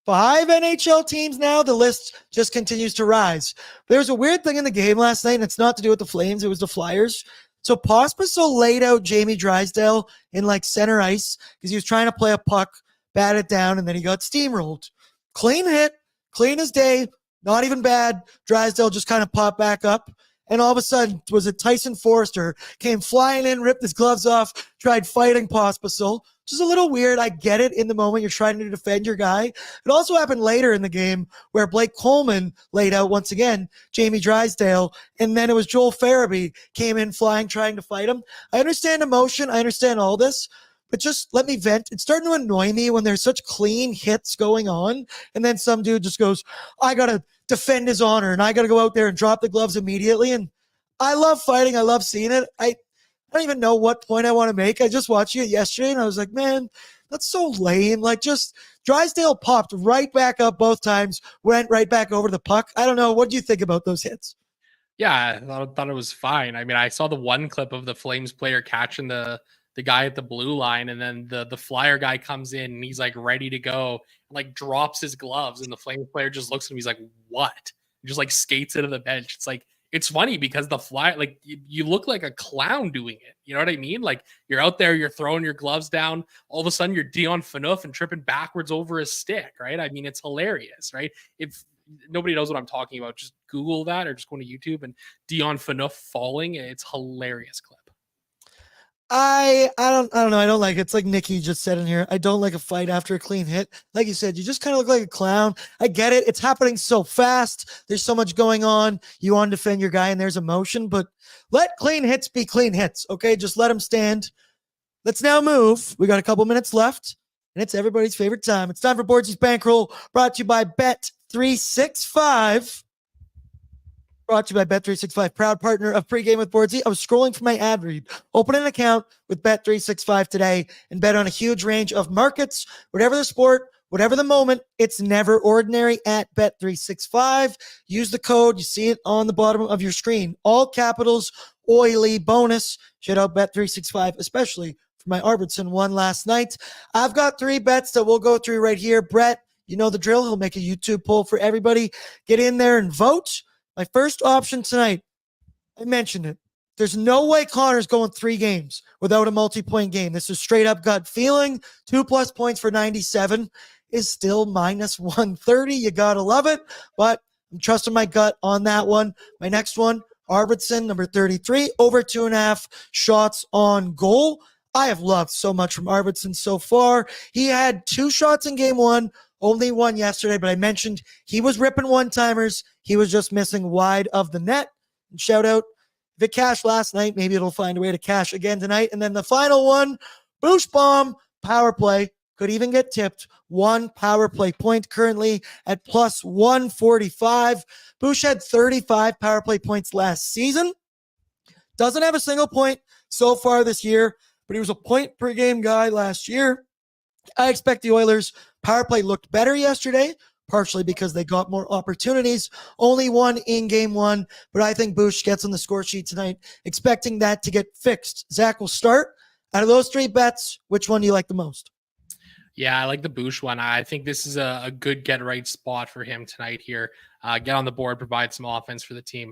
5 NHL teams now. The list just continues to rise. But there was a weird thing in the game last night, and it's not to do with the Flames. It was the Flyers. So Pospisil laid out Jamie Drysdale in center ice because he was trying to play a puck, bat it down, and then he got steamrolled. Clean hit, clean as day, not even bad. Draisaitl just kind of popped back up. And all of a sudden, was it Tyson Forrester came flying in, ripped his gloves off, tried fighting Pospisil, which is a little weird. I get it in the moment. You're trying to defend your guy. It also happened later in the game where Blake Coleman laid out once again, Jamie Drysdale, and then it was Joel Farabee came in flying, trying to fight him. I understand emotion. I understand all this. But just let me vent. It's starting to annoy me when there's such clean hits going on. And then some dude just goes, I got to defend his honor and I got to go out there and drop the gloves immediately. And I love fighting. I love seeing it. I don't even know what point I want to make. I just watched it yesterday and I was like, man, that's so lame. Like, just Drysdale popped right back up both times, went right back over the puck. I don't know. What do you think about those hits? Yeah, I thought it was fine. I mean, I saw the one clip of the Flames player catching the guy at the blue line, and then the Flyer guy comes in and he's like ready to go, like drops his gloves, and the Flames player just looks at him. He's like, "What?" He just like skates into the bench. It's like, it's funny because the Flyer, like, you look like a clown doing it. You know what I mean? Like, you're out there, you're throwing your gloves down. All of a sudden, you're Dion Phaneuf and tripping backwards over his stick, right? I mean, it's hilarious, right? If nobody knows what I'm talking about, just Google that or just go to YouTube and Dion Phaneuf falling. It's hilarious clip. I don't know. I don't like it. It's like Nikki just said in here. I don't like a fight after a clean hit. Like you said, you just kind of look like a clown. I get it. It's happening so fast. There's so much going on. You want to defend your guy and there's emotion, but let clean hits be clean hits. Okay. Just let them stand. Let's now move. We got a couple minutes left and it's everybody's favorite time. It's time for Bordzy's Bankroll, brought to you by Bet365. Brought to you by Bet365, proud partner of Pregame with Bordzy. I was scrolling for my ad read. Open an account with Bet365 today and bet on a huge range of markets. Whatever the sport, whatever the moment, it's never ordinary at Bet365. Use the code. You see it on the bottom of your screen. All capitals, oily bonus. Shout out Bet365, especially for my Arvidsson one last night. I've got 3 bets that we'll go through right here. Brett, you know the drill. He'll make a YouTube poll for everybody. Get in there and vote. My first option tonight, I mentioned it. There's no way Connor's going 3 games without a multi-point game. This is straight up gut feeling. 2+ points for 97 is still minus 130. You got to love it, but I'm trusting my gut on that one. My next one, Arvidsson, number 33, over 2.5 shots on goal. I have loved so much from Arvidsson so far. He had 2 shots in game 1, only 1 yesterday, but I mentioned he was ripping one-timers. He was just missing wide of the net. And shout out, if it cashed last night, maybe it'll find a way to cash again tonight. And then the final one, Boosh Bomb, power play. Could even get tipped. 1 power play point currently at plus 145. Boosh had 35 power play points last season. Doesn't have a single point so far this year, but he was a point per game guy last year. I expect the Oilers' power play looked better yesterday, partially because they got more opportunities. Only 1 in game 1, but I think Boosh gets on the score sheet tonight, expecting that to get fixed. Zach will start. Out of those 3 bets, which one do you like the most? Yeah, I like the Boosh one. I think this is a good get-right spot for him tonight here. Get on the board, provide some offense for the team.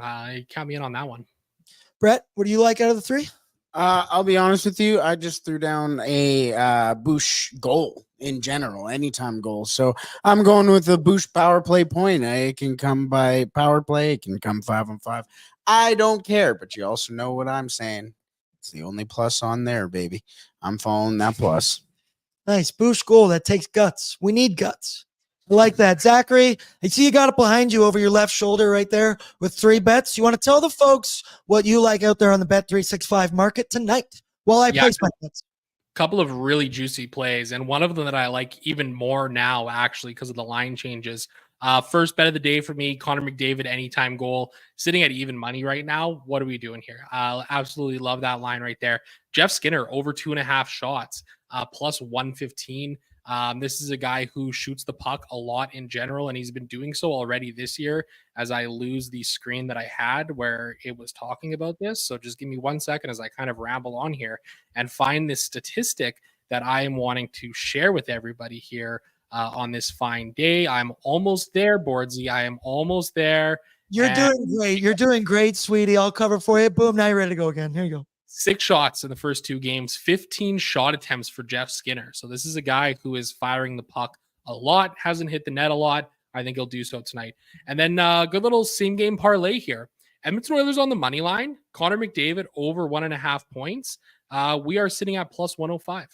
Count me in on that one. Brett, what do you like out of the 3? I'll be honest with you. I just threw down a Boosh goal in general, anytime goal. So I'm going with the Boosh power play point. It can come by power play. It can come 5-on-5. I don't care, but you also know what I'm saying. It's the only plus on there, baby. I'm following that plus. Nice. Boosh goal. That takes guts. We need guts. I like that. Zachary, I see you got it behind you over your left shoulder right there with 3 bets. You want to tell the folks what you like out there on the Bet365 market tonight while I place my bets? Couple of really juicy plays, and one of them that I like even more now, actually, because of the line changes. First bet of the day for me, Connor McDavid, anytime goal, sitting at even money right now. What are we doing here? Absolutely love that line right there. Jeff Skinner, over 2.5 shots, plus 115. This is a guy who shoots the puck a lot in general, and he's been doing so already this year as I lose the screen that I had where it was talking about this. So just give me 1 second as I kind of ramble on here and find this statistic that I am wanting to share with everybody here on this fine day. I'm almost there, Bordzy. I am almost there. You're doing great. You're doing great, sweetie. I'll cover for you. Boom. Now you're ready to go again. Here you go. 6 shots in the first 2 games, 15 shot attempts for Jeff Skinner. So this is a guy who is firing the puck a lot, hasn't hit the net a lot, I think he'll do so tonight. And then good little same game parlay here. Edmonton Oilers on the money line. Connor McDavid over 1.5 points. We are sitting at plus 105.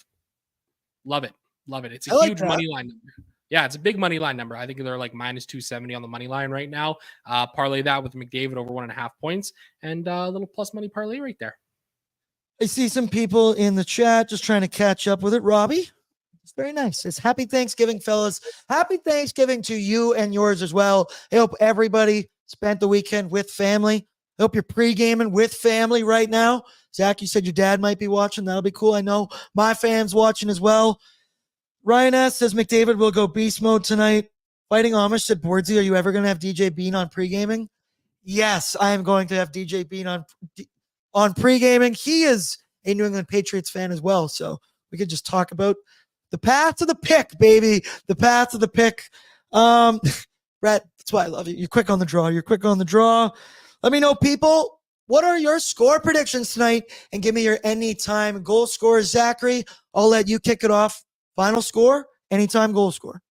Love it. Love it. It's a huge money line number. Yeah, it's a big money line number. I think they're like minus 270 on the money line right now. Parlay that with McDavid over 1.5 points and a little plus money parlay right there. I see some people in the chat just trying to catch up with it. Robbie, it's very nice. It's happy Thanksgiving, fellas. Happy Thanksgiving to you and yours as well. I hope everybody spent the weekend with family. I hope you're pre-gaming with family right now. Zach, you said your dad might be watching. That'll be cool. I know my fans watching as well. Ryan S. says McDavid will go beast mode tonight. Fighting Amish said, Bordzy, are you ever going to have DJ Bean on pre-gaming? Yes, I am going to have DJ Bean on pre-gaming. He is a New England Patriots fan as well, so we could just talk about the path to the pick, baby. The path to the pick. Brett, that's why I love you. You're quick on the draw. Let me know, people, what are your score predictions tonight? And give me your anytime goal score. Zachary, I'll let you kick it off. Final score, anytime goal score.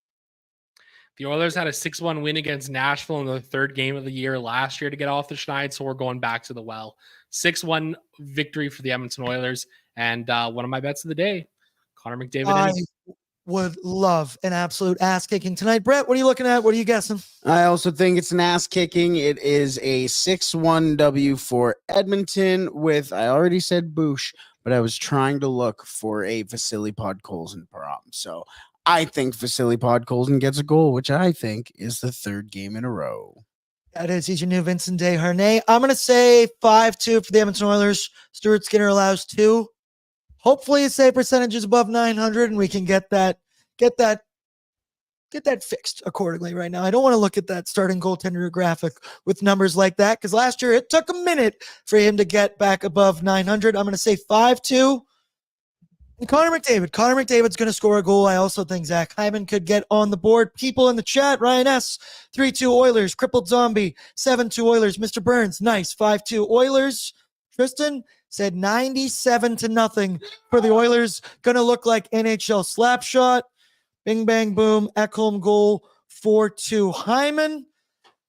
The Oilers had a 6-1 win against Nashville in the third game of the year last year to get off the schneid, so we're going back to the well. 6-1 victory for the Edmonton Oilers, and one of my bets of the day, Connor McDavid. I would love an absolute ass-kicking tonight. Brett, what are you looking at? What are you guessing? I also think it's an ass-kicking. It is a 6-1 W for Edmonton with, I already said Boosh, but I was trying to look for a Vasily Podkolzin prop. So I think Vasily Podkolzin gets a goal, which I think is the third game in a row. That is. He's your new Vincent Desharnais. I'm going to say 5-2 for the Edmonton Oilers. Stuart Skinner allows 2. Hopefully his save percentage is above 900 and we can get that fixed accordingly right now. I don't want to look at that starting goaltender graphic with numbers like that because last year it took a minute for him to get back above 900. I'm going to say 5-2. And Connor McDavid's going to score a goal. I also think Zach Hyman could get on the board. People in the chat, Ryan S., 3-2 Oilers, Crippled Zombie, 7-2 Oilers, Mr. Burns, nice, 5-2 Oilers. Tristan said 97-0 for the Oilers. Going to look like NHL slap shot. Bing, bang, boom. Ekholm goal, 4-2 Hyman.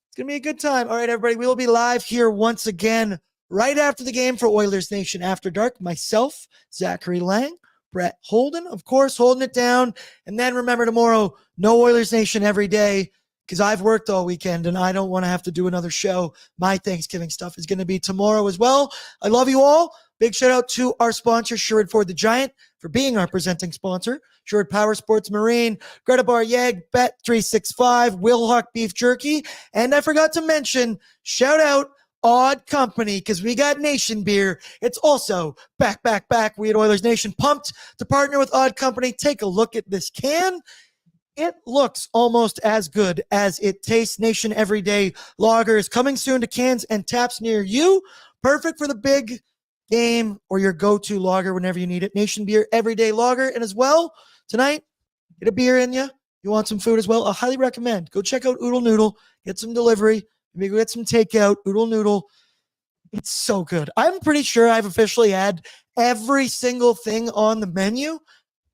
It's going to be a good time. All right, everybody, we will be live here once again right after the game for Oilersnation After Dark. Myself, Zachary Lang, Brett Holden, of course, holding it down. And then remember tomorrow, no Oilers Nation every day because I've worked all weekend and I don't want to have to do another show. My Thanksgiving stuff is going to be tomorrow as well. I love you all. Big shout out to our sponsor, Sherwood Ford the Giant, for being our presenting sponsor. Sherwood Power Sports Marine, Greta Bar Yeg, Bet365, Wilhock Beef Jerky. And I forgot to mention, shout out Odd Company, because we got Nation Beer. It's also back. We at Oilers Nation pumped to partner with Odd Company. Take a look at this can. It looks almost as good as it tastes. Nation Everyday Lager is coming soon to cans and taps near you. Perfect for the big game or your go-to lager whenever you need it. Nation Beer Everyday Lager. And as well, tonight, get a beer in you. You want some food as well? I highly recommend. Go check out Oodle Noodle. Get some delivery. Maybe get some takeout. Oodle Noodle. It's so good. I'm pretty sure I've officially had every single thing on the menu.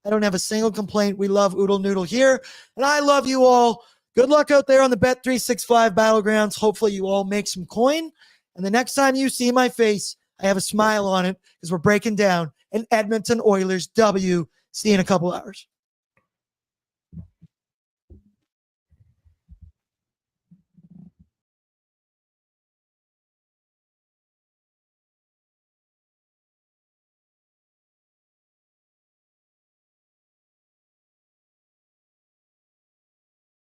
I don't have a single complaint. We love Oodle Noodle here. And I love you all. Good luck out there on the Bet365 Battlegrounds. Hopefully you all make some coin. And the next time you see my face, I have a smile on it because we're breaking down an Edmonton Oilers W. See you in a couple hours.